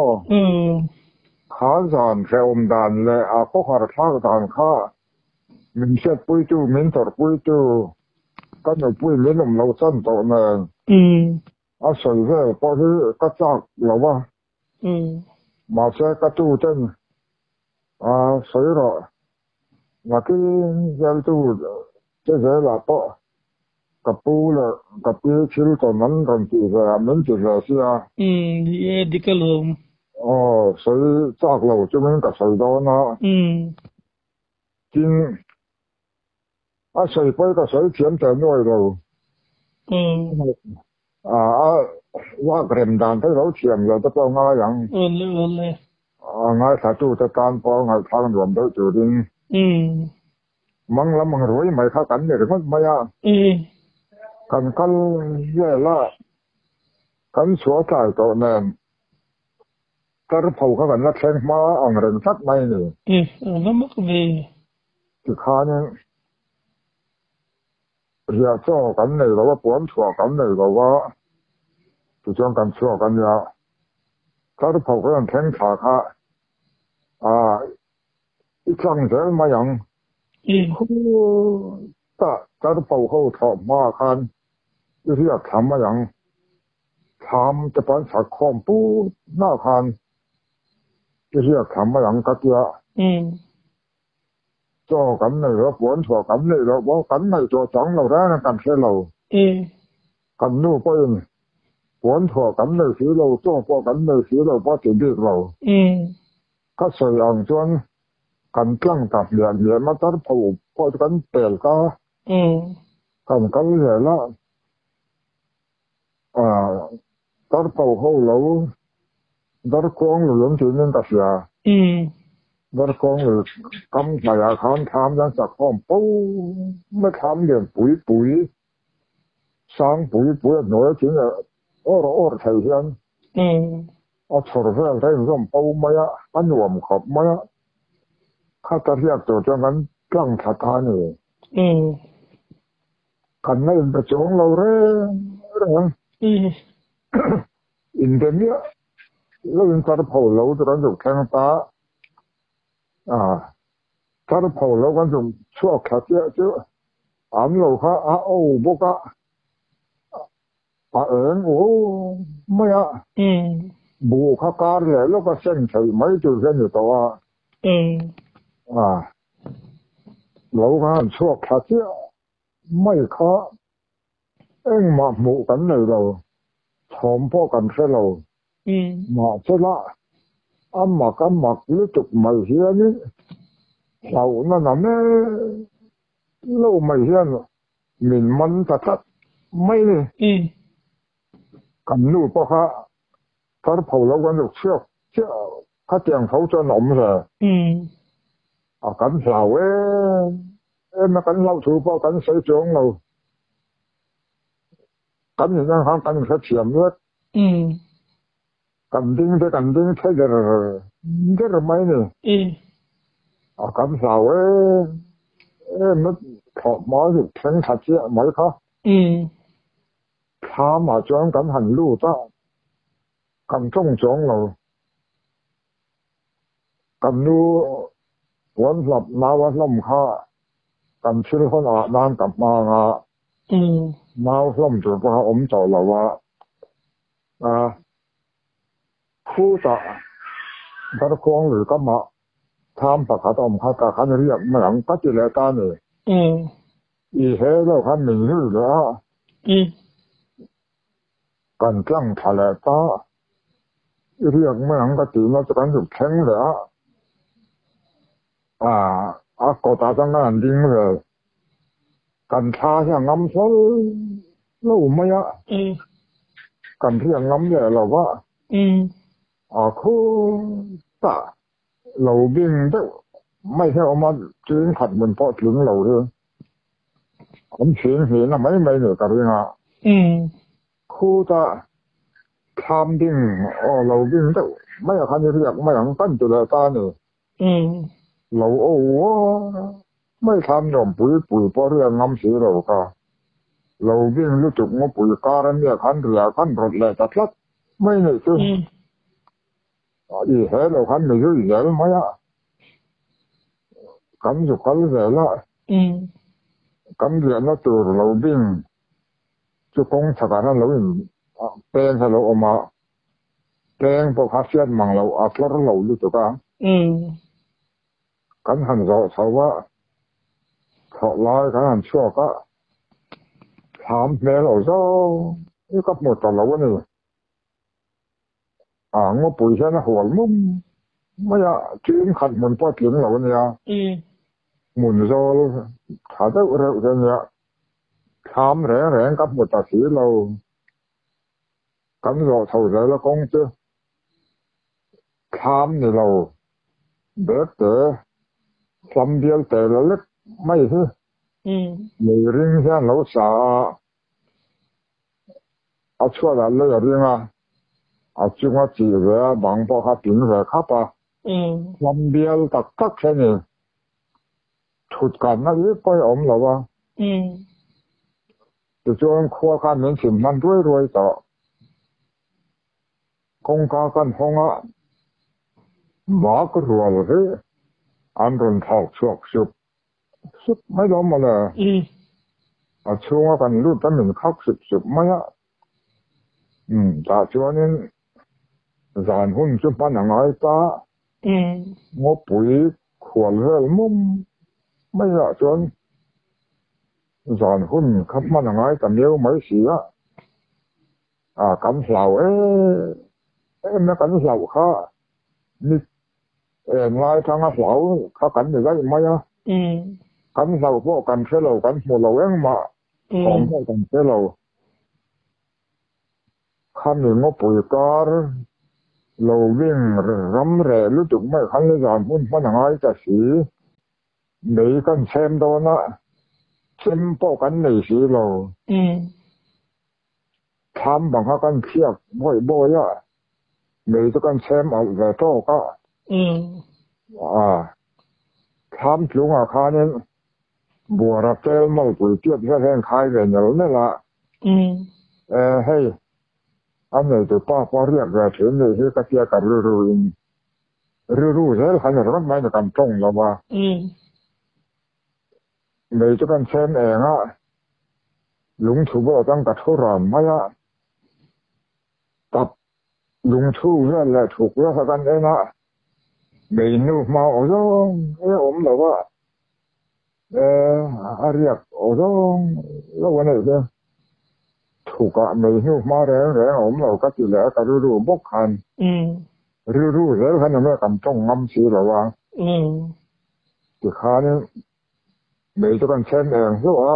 ขาสานเสียมดานเลยก็ขอดท้าดานข้ามีเชือกปุ้ยตู้มีตอดปุ้ยตู้ก็หนูปุ้ยมีน้ำเราสั้นตัวนึงอาศัยเนี่ยพอที่ก็จักเราว่ามาเสียกระตู้เต้น所以咯，我给要做这些啦不，个布了，个布其实都能干就是啊，能就是是啊。也这个咯。所以炸了这边个水多呢。今水杯个水甜在内咯。ว่าเกรมดานที่เราเทียมเราจะต้องงาอย่างง่ายสาธุจะการพอง่ายทางรวมได้จุดินมังละมังรวยไม่เข้ากันเนี่ยหรือมันไม่กันเย่ละกันสัวใจตัวแน่นถ้าเราเผาเข้ากันแล้วแทงมาอ่างเริงสักไม่เนี่ยแล้วมันก็มีที่ข้านี่เรียกเจ้ากันเนี่ยเราว่าปวนชัวกันเนี่ยเราว่าจุดจงกันชัวกันเนี่ยถ้าเราเผากันแทงขาข้าอีกครั้งเดียวมาอย่างถ้าเราเผาเขาถอดมาคันที่เรียกทำมาอย่างทำจะเป็นสักคอมปูหน้าคันที่เรียกทำมาอย่างกัจจาจ่อกันเลยเราปวนชัวกันเลยเราว่ากันไม่จ่อจังเราได้นะกันเชื่อเรากันนู่นก็ยังปวนชัวกันเลยสิเราจ่อพอกันเลยสิเราพอจะดีเราก็สวยอ่างจวนกันกลั่งตัดเหลี่ยมมาตัดผูกพอกันเปลี่ยนก็กันเหลี่ยมละตัดผูกเขาเราตัดกวางหรือจุดนั้นตัดเสียตัดกวางหรือกำสายอาคารทำยังสักข้อมปูไม่ทำเรื่องปุ๋ยสร้างปุ๋ยหน่อยจริงอ่ะโอ้ไทยเช่นชอบเรื่องไทยร่มปูมาอันหวมขอบมาข้าจะเรียกตัวจังนั้นกลั่งสถานีกันไม่เป็นประจงเราเรื่อง in dem ya lo in tar phau lo to kan ju khang ta tar phau lo kan ju chua kha ya chu am lo kha o bo ka eng o ma ya bu kha ka le lo ka sen chai mai chu sen ju to lo ka chua kha ya mai kha eng ma mu kan le lo chom po kan se lo mà cho là âm mà cái mặt nó chụp mày hiền ấy sau nó nằm lâu mày hiền mình mắn thật thật mấy này cầm nụ bao ha thar phâu lâu quan được chưa chưa cái tiền phâu cho nộm rồi cầm sau em nó cầm lâu thu bao cầm sấy trống lâu cầm những cái hàng cầm sẽ chiếm hết cầm đinh thấy rất là mấy này cầm sao em nó thọ máu được thành thật chứ mấy khó thà mà cho em cầm hành lưu ta cầm trong trống rồi cầm lưu quấn lập máu quấn lâm kha cầm chữ con đang cầm mà máu lâm rồi qua ôm trầu là khu ta ta con người có mà tham phật hạt ông hạt cả khán giả mà làm tất cả ta này ý thế đâu khán mình hiểu nữa cần trăng thà là ta ý mà làm cái chuyện nó cần được khen nữa có ta đang làm gì rồi cần tha cho ngắm số lâu mấy á cần thì ngắm vậy là vợ khu ta lầu biên đâu mấy theo mà chuyến thật mình có chuyến lầu thôi ông chuyến thì là mấy người cả riêng khu ta tham biên lầu biên đâu mấy ở khán giả mấy ông tân từ đời ta nữa lầu mấy tham nhom bụi bỏ ra ngắm xí lầu cả lầu biên lúc chụp nó bụi cá ra nhà khán rồi lại chặt lắm mấy người chứ ý thế là khán người dưới dễ mấy á cắm chụp khán dễ là cắm dễ nó từ lầu biên chứ không thật ra lầu biên tên là lầu mà tên bộ khá xiết mang lầu là lầu lúc chụp á cắm hành rõ sau á thọ lai cắm hành chua á thám mẹ lầu sao như cấp một tòa lầu này ngô bụi xe nó hồ mông mấy chuyến khăn mình có tiếng lầu này mình do thả đâu rượu thế này thám rẻ cấp một tòa sĩ lầu cắm rõ thầu rẻ là con chứ thám này lầu bếp tế xăm biên tế là lít mấy thứ người riêng xe lầu xả chua là lấy ở riêng chúng ta chỉ về bằng bộ hạt tiền về khắp làm biếng tất thế này thuật cảnh nó ít coi ổn là thì cho em khoa khăn mình chìm man rồi đó công ca căn phong mà cái rồi thế anh rồi thảo sụp mấy đó mà là chúng ta cần lúc đó mình khóc sụp mấy ta cho nên giàn hôn chút bán hàng ấy ta ngô bụi khuẩn hơi mông mấy cho giàn hôn khắp bán hàng ấy ta nếu mấy xí cắn sầu em nó cắn sầu khá ngay thằng sầu khá cắn được cái mấy cắn sầu bộ cắn xe lầu cắn một lầu em mà còn bộ cắn xe lầu khăn người ngô bụi có lầu viên rắm rẻ lúc chúng mày khăn lấy giòn phun phát hàng ai cả xí mấy con xem đó nó xem bộ cắn này xí lầu tham bằng hai con chiếc bôi mấy con xem ở về to có tham chúng khá nên bùa rạp tê màu bụi tiết ra thêm khai về nhớ nữa là hey อันนี้ตัวป้าพอเรียกแบบถึงเลยที่ก็เทียกันรู้ใช่ไหมขนาดนั้นไม่ในการตรงแล้วว่าในจุดการเช่นเองอ่ะลุงชูบอกตั้งแต่ทุรนไม่อ่ะกับลุงชูนั่นแหละถูกเรื่องกันเองอ่ะไม่นู่มาโอ้ยผมเลยว่าเรียกโอ้ยแล้ววันนี้เนี่ยถูกอ่ะไม่นู่มาแรงผมเราก็ติดแล้วก็รู้บกคันรู้แล้วขนาดนั้นกันตรงงำสีแล้วว่าที่ขาเนี่ยไม่จุดการเช่นเองใช่ว่า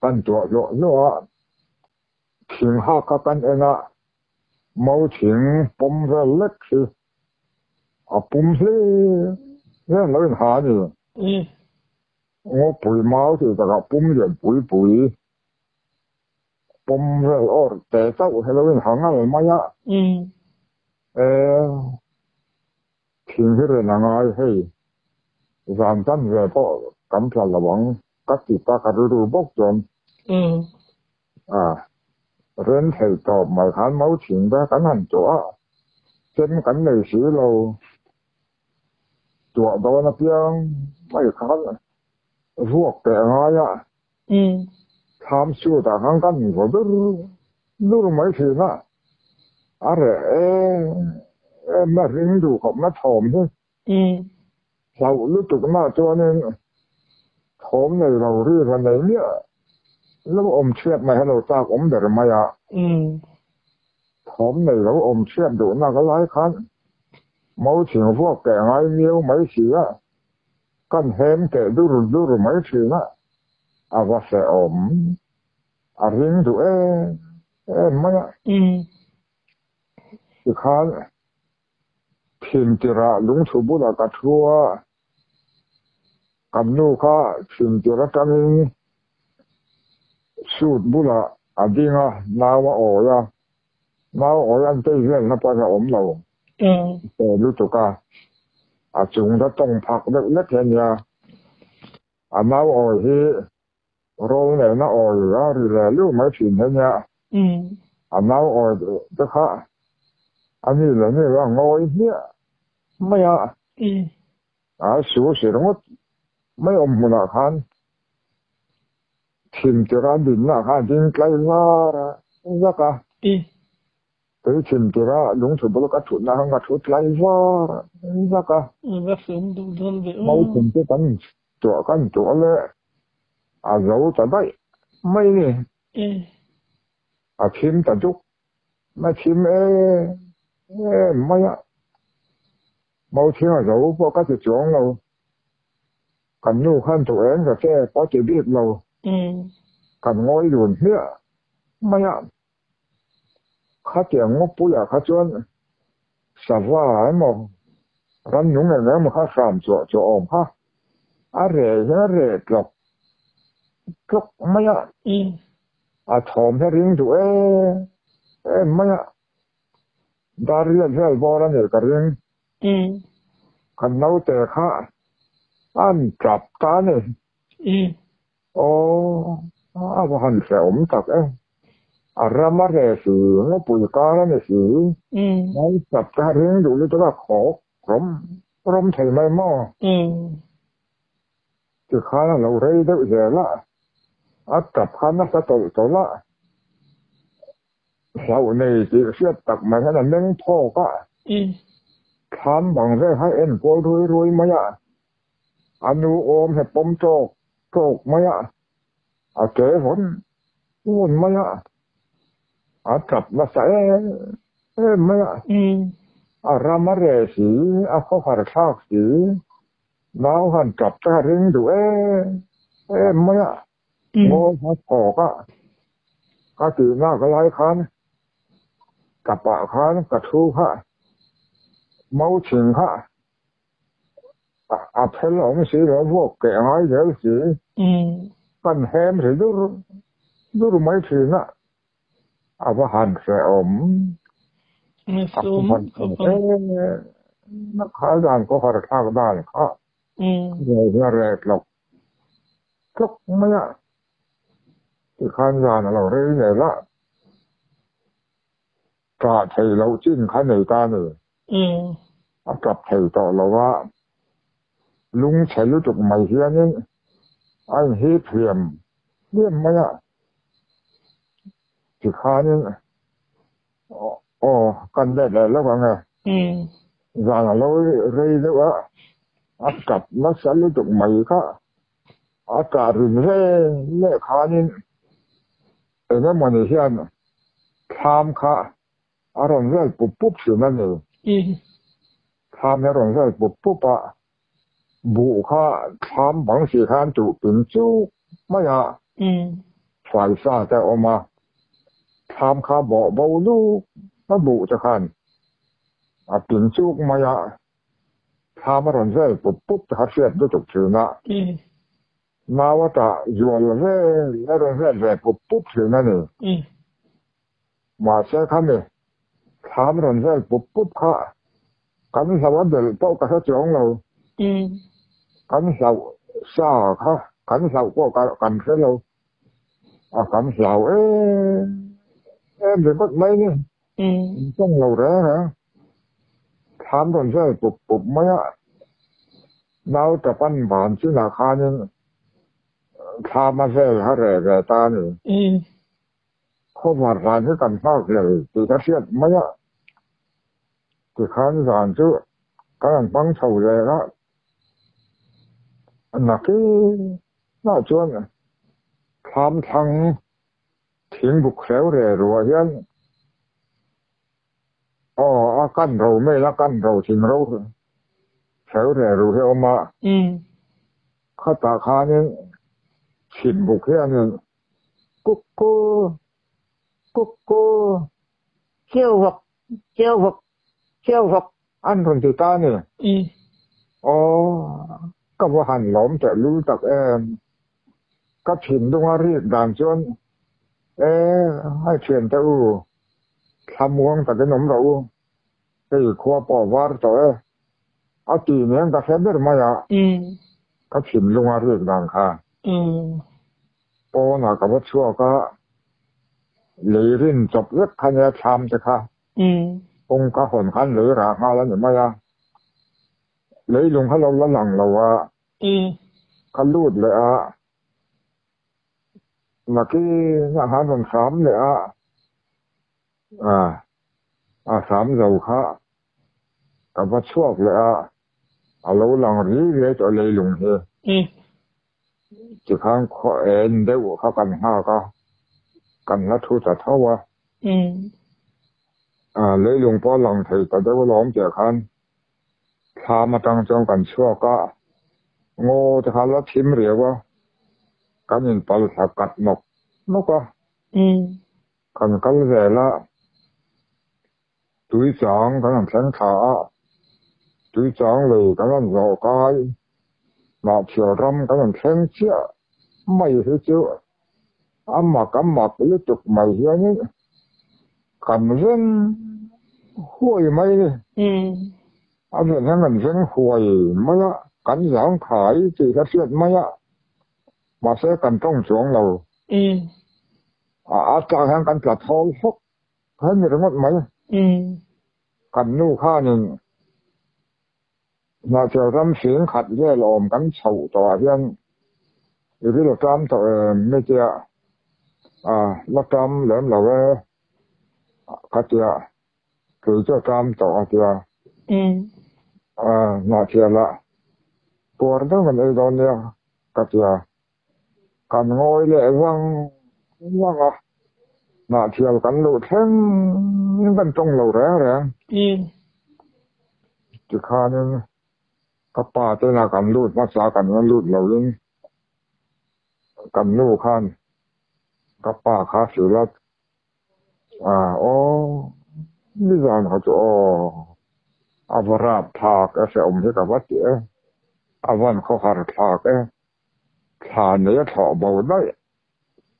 กันตัวเยอะใช่ว่าถึงหักกันเองอ่ะมาถึงปุ่มเล็กสิปุ่มสิเนี่ยเราเป็นหานี่งอปุ๋ยเมาสิแต่ก็ปุ่มเย็นปุ๋ยปุ่มเรื่องอ่อนแต่เจ้าให้เราเป็นหางอะไรมาอ่ะถึงที่เรื่องงานให้สามชั้นเลยก็กำลังระวังกัดติดตากระดูบกจนเรื่องเหตุตอบหมายขันเมาถึงได้กันนั่นตัวเช่นกันในสีเราตัวโดนเพียงไม่ขันพวกแต่งายอ่ะทำสู้แต่ขังกันก็ดูไม่ถึงอ่ะอะไรมาเรื่องดูของมาถมที่เรารู้สึกมาตัวนึงถมในเราเรื่องวันไหนเนี่ยแล้วอมเชือกมาให้เราจากอมเดือดมาอ่ะผมในเราอมเชือกดูน่าก็หลายครั้งเมาถึงพวกแก่ง่ายเมียวไม่เสียกันเห็นแก่ดูไม่เสียว่าเสียอมริงดูไม่ที่ข้างพิมจิระลุงชูบุระกัทัวกันนูข้าพิมจิระกันสูตรบุระอดีงานาวโอยนาวโอยันเตยเรื่องนับว่าอมเราแต่รู้ตัวกันจุงจะต้องพักเล็กๆเนี่ยนาวโอที่โรงเนี่ยน่าโอยหรือลูกไม่ถึงเนี่ยนาวโอจะข้าอันนี้เลยนี่ว่างอยเนี่ยไม่สูสีทั้งหมดไม่อมหัวหน้าคันทีมจะรันดินหน้าคันดินไกลว่าสักอ่ะแต่ทีมจะรันลุงสุบลกัดถุนนะกัดถุนไกลว่าสักอ่ะไม่ถึงจะกันตัวเลยเราจะได้ไม่เนี่ยทีมจะจุกไม่ทีมไม่ไม่ทีมเราพวกก็จะจ้องเรากันนู่ขั้นตัวเองก็แค่พอจะบีบเรากันงอยอยู่เนี่ยไม่ข้าเจียงงปุยข้าจวนสับว่าไอ้หมอรันยุ่งอย่างนี้มันข้าสามจ่ออมข้าอะไรกลบไม่ถมให้ริงตัวไม่ดาเรียนเรื่องบอลเนี่ยกันเรื่องกันเล่าแต่ข้าอันจับตาเนี่ยโอ้ว่าหันเสียมตักรามาเรสือแล้วปุ๋ยกาแล้วเนี่ยสือไม่จับตาเรื่องดูเลยตัวขอรมไทยไม่หม้อจะข้าเราเรื่อยได้เยอะละจับข้านักตัวละเราในจีเสียตักมาขนาดนั้นพ่อก็ทำบางเรื่องให้โกยรวยมาอนุโอมให้ปมโจกมาเก๋ฝนวุ่นมาจับมาใส่มารามาเรสีเขาหาทากสีน้าวหันจับตาเร่งดูมาโง่หักออกก็ตีหน้าก็ไล่คันกับปะคันกับทูค่ะเมาชิงค่ะเพลองสีเหลืองพวกแก่ง่ายเยอะสีกันแฮมสีดูไม่ถึงว่าหันเสียอมนักขายด่านก็หาทางด่านค่ะเนี่ยแรกหรอกก็ไม่ที่ข้างด่านเราเรื่อยๆละ cả thầy lâu chín khá này ta nữa gặp thầy tỏ làว่าลุงใช้รู้จักไหมเฮียนี่ไอ้เฮียเพียมเลี่ยมไหมอ่ะที่ข้านี่อ๋อกันได้แล้วว่าไงอย่างเราเรื่อยๆว่าอากาศนักใช้รู้จักไหมค่ะอากาศเรื่อยๆเล่ข้านี่เอ็งมันเฮียนทำค่ะอารมณ์เรื่อยปุ๊บสินั่นเองทำอารมณ์เรื่อยปุ๊บอ่ะบุค่าทำบางสิ่งขันจุเป็นจูไม่อะฝ่ายซาแต่ออกมาทำข้าบอกเบาลูกมาบุจะขันเป็นจูไม่อะทำอารมณ์เรื่อยปุ๊บจะหัดเสียด้วยจุกชื่อนะนาว่าจะยวนเรื่อยอารมณ์เรื่อยปุ๊บชื่อนั่นเองมาเสียขันเนี่ยทำอารมณ์เรื่อยปุ๊บค่ะกันสวัสดิ์โต๊ะกระจงเรากันเสาซาค่ะกันเสาก็กันเสาเรากันเสาเด็กก็ไม่เนี่ยต้องเราแร้ฮะทำตอนเช้าปุ๊บไม่อะเราจะปั้นผ่านที่ราคาเนี่ยทำมาเสียหาแร่ตาเนี่ยเขาผ่านผ่านที่กันมากเลยตีกระเทียมไม่อะตีข้านสารชื่อการปั้งเฉาเลยนะอันนั้นคือน่าชวนทำทางทิ้งบุกเสวเร่รัวเฮียนกันเราไม่ละกันเราทิ้งเราเสวเร่รัวเฮียมาข้าตาข้านี่ทิ้งบุกเฮียนกุ๊กกูเจ้าหกอันคนที่ตาเนี่ยก็ว่าหันหลอมจะรู้จักก็ถิ่นตรงนี้ด่านชวนให้เชียนเจ้าทำวงแต่ขนมเราไปขวบปอวาร์ต่อเอาตีเนี้ยก็เสด็จมาอ่ะก็ถิ่นตรงนี้ด่านค่ะปอหน้ากับว่าชั่วก็เลยรินจบเล็กขยันทำจะค่ะองค์ก็หนขันหรือราคาแล้วเนี่ยมาอ่ะเลยลงเขาเราละหลังเราว่าเขาลูดเลยเมื่อกี้อาหารของสามเลยสามเราค่ะกับว่าชอบเลยเราหลังรีเลยจะเลยลงเฮจะข้างข้อเดี๋ยวเขากันห้าก็กันละทุจะเท่าว่าเลยลงป้อหลังเถอะแต่เดี๋ยวล้อมเจ้าคันทามาตั้งจงกันชั่วก็โง่จะคันละทิมเรียกว่ากันยินปลสกัดนกก็กันเสียละตุยสองกันแข็งขาตุยสองเลยกันหลอกายหน้าเฉียวรำกันแข็งเชี่ยไม่เสียเจ้าหมักรู้จุกไม่เฮียนี่กันเรื่องห่วยไม่เนี่ยเรื่องนั้นกันเรื่องห่วยไม่ละกันสองขายจีกระเสียดไม่ละมาเสียกันต้องสวงเราอาจารย์แห่งกันกระทองพกให้มีทั้งหมดไหมกันนู่ข้าหนึ่งน่าจะรำเสียงขัดแย่ลมกันเฉาต่อเพียงหรือที่เราจำต่อไม่เจอเราจำเหลือเราขัดเจอคือจะจำต่อเจอน่าเชื่อละปวดทั้งมันไอ้ตอนเนี้ยขัดเจอกันงอยเลยว่างน่าเชื่อกันหลุดแท่งกันตรงเราแรงจุดข้านึงกับป่าเจ้าหน้ากันหลุดมาสากันนั้นหลุดเราเองกันนู่ข้านกับป่าข้าสือรัดนี่จานเขาจะอาวราบทากเสียอมที่กับวัดอาวันเขาหาทากทานเนื้อถอเบาได้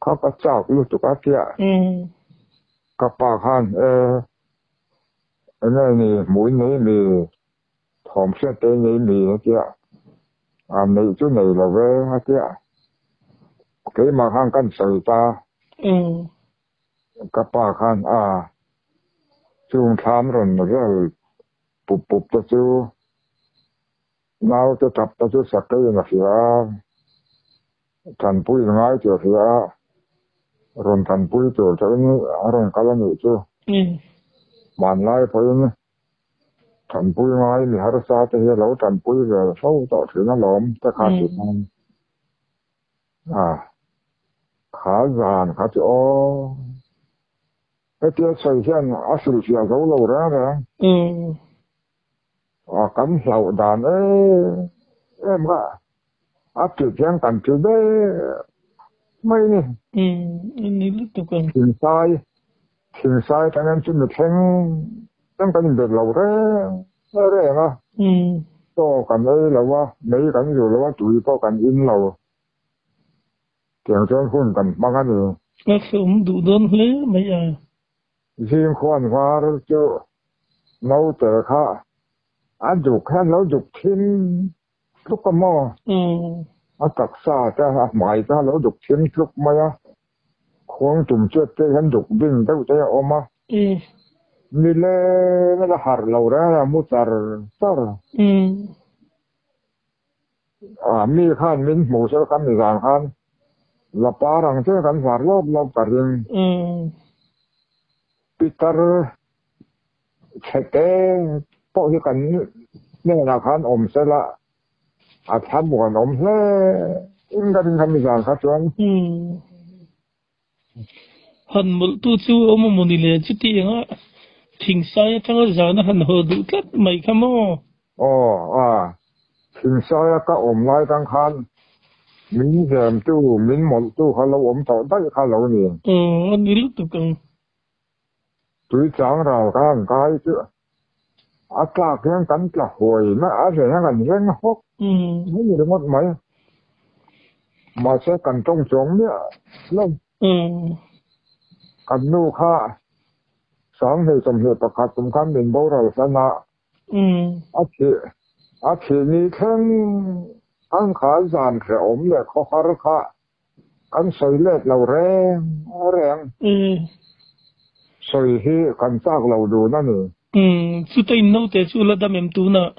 เขาก็เจ้าลูกจุกอาเจียกับป่าข้านนี่หมุนนี้มีถอมเส้นเตนี้มีเจียมีจุดไหนเราเว้ยเจียเกี่ยมาข้างกันใส่ตากับป่าข้าน chung tham rồi nó rất bụp ta chú nào ta tập ta chú sạc cái là phía thành bụi ngay cho phía rồi thành bụi cho rồi cái là người chú bàn lại phải thành bụi ngay thì har sa thì lâu thành bụi rồi sau đó thì nó lom ta khá thì khá giàn khá cho cái tiếng soi sen asul phía dấu lâu ra rồi cắm sầu đàn em cả áp chịu tiếng cắm chịu đấy mấy nè ini lu tu kan thiên sai thằng em chỉ được thêm cái được lâu đấy mà to cái đấy là quá mấy cái rồi là quá tụi có cái in lâu tiếng chân khuôn cái bao cái gì langsung du don le maya riêng khoan hoa rồi chứ nấu tự khá anh dục hay nấu dục thêm lúc có mò anh thật xa cho mày ta nấu dục thêm lúc mà khoan tụm chết cái anh dục bình đâu thế ôm mà như là nó har lâu ra là mua tar mi khan min mù sẽ khan mi giang khan là ba răng chứ khan phar lốp cả riêng Peter chạy bộ cái cảnh này là khan ôm sẽ là tham buồn ôm sẽ应该可以讲他专han mul tu chu moni le chu ti nga thing sai chang za na han ho du kat mai khamo thing sai ka om lai tang khan min jem tu min mol tu kha lo om to dai kha lo ni an ni lu tu kan tui chang ra kan kai chu ka khen kan la hoi na se na kan reng hok ni de mot mai mà sẽ cần trong chốn nữa lắm cần nu kha sáng thì trong hiện tập hợp trong căn mình bố rồi sao nè chị ni khen ăn khá giàn sẽ ốm để khó khá ăn sợi lết lâu rèn sợi hi cần xác lâu đủ nè su tay nâu te su là đam em tu na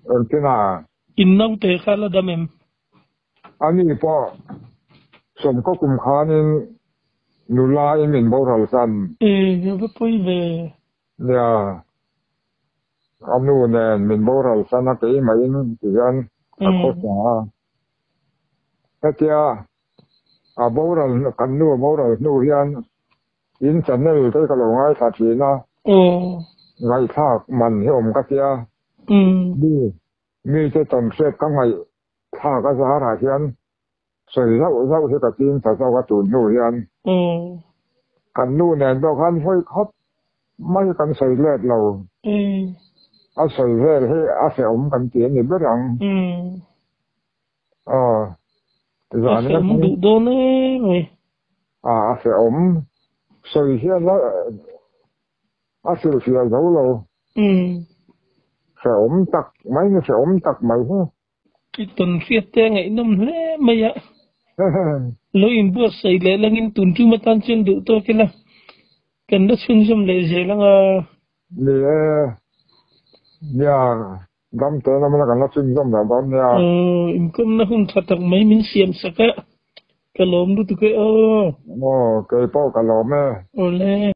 thế nào in nâu te khá là đam em anh ấy bỏ sớm có cùng khá nên nụ lai mình bảo rồi sẵn nó phải về anh nụ nè mình bảo rồi sẵn nó kỹ mấy thì anh có xa thế kia bảo rồi cần nụ bảo rồi nụ hiền in sẵn nên thấy cái lỗ ngay thật gì nó ngay thác mình hiểu một cái kia đi cái tầm xếp các ngày thác cái giá ra hiền sợi rau thì cái tin sao cái tụi nụ hiền cần nụ nè đâu khăn phơi khóc mấy cần sợi lết lâu sợi lết thì sẽ ống cần tiền thì biết rằng giờ nó không đủ đô nữa sẽ ống sợi hiền nó sợi dấu lâu sẽ ống tắc mấy cái sẽ ống tắc mấy cái tuần phiết te ngày năm thế mày ạ lối in bữa say lẽ là in tuần chú mà tan chân đủ to cái là cần đất xuân xâm lệ dễ là gam tới nó mới là cần đất xuân xâm là bao nhiêu in công nó không thật thật mấy mình xiêm sạc á cái lốm đủ tụi cái cái bao cái lốm ấy lẽ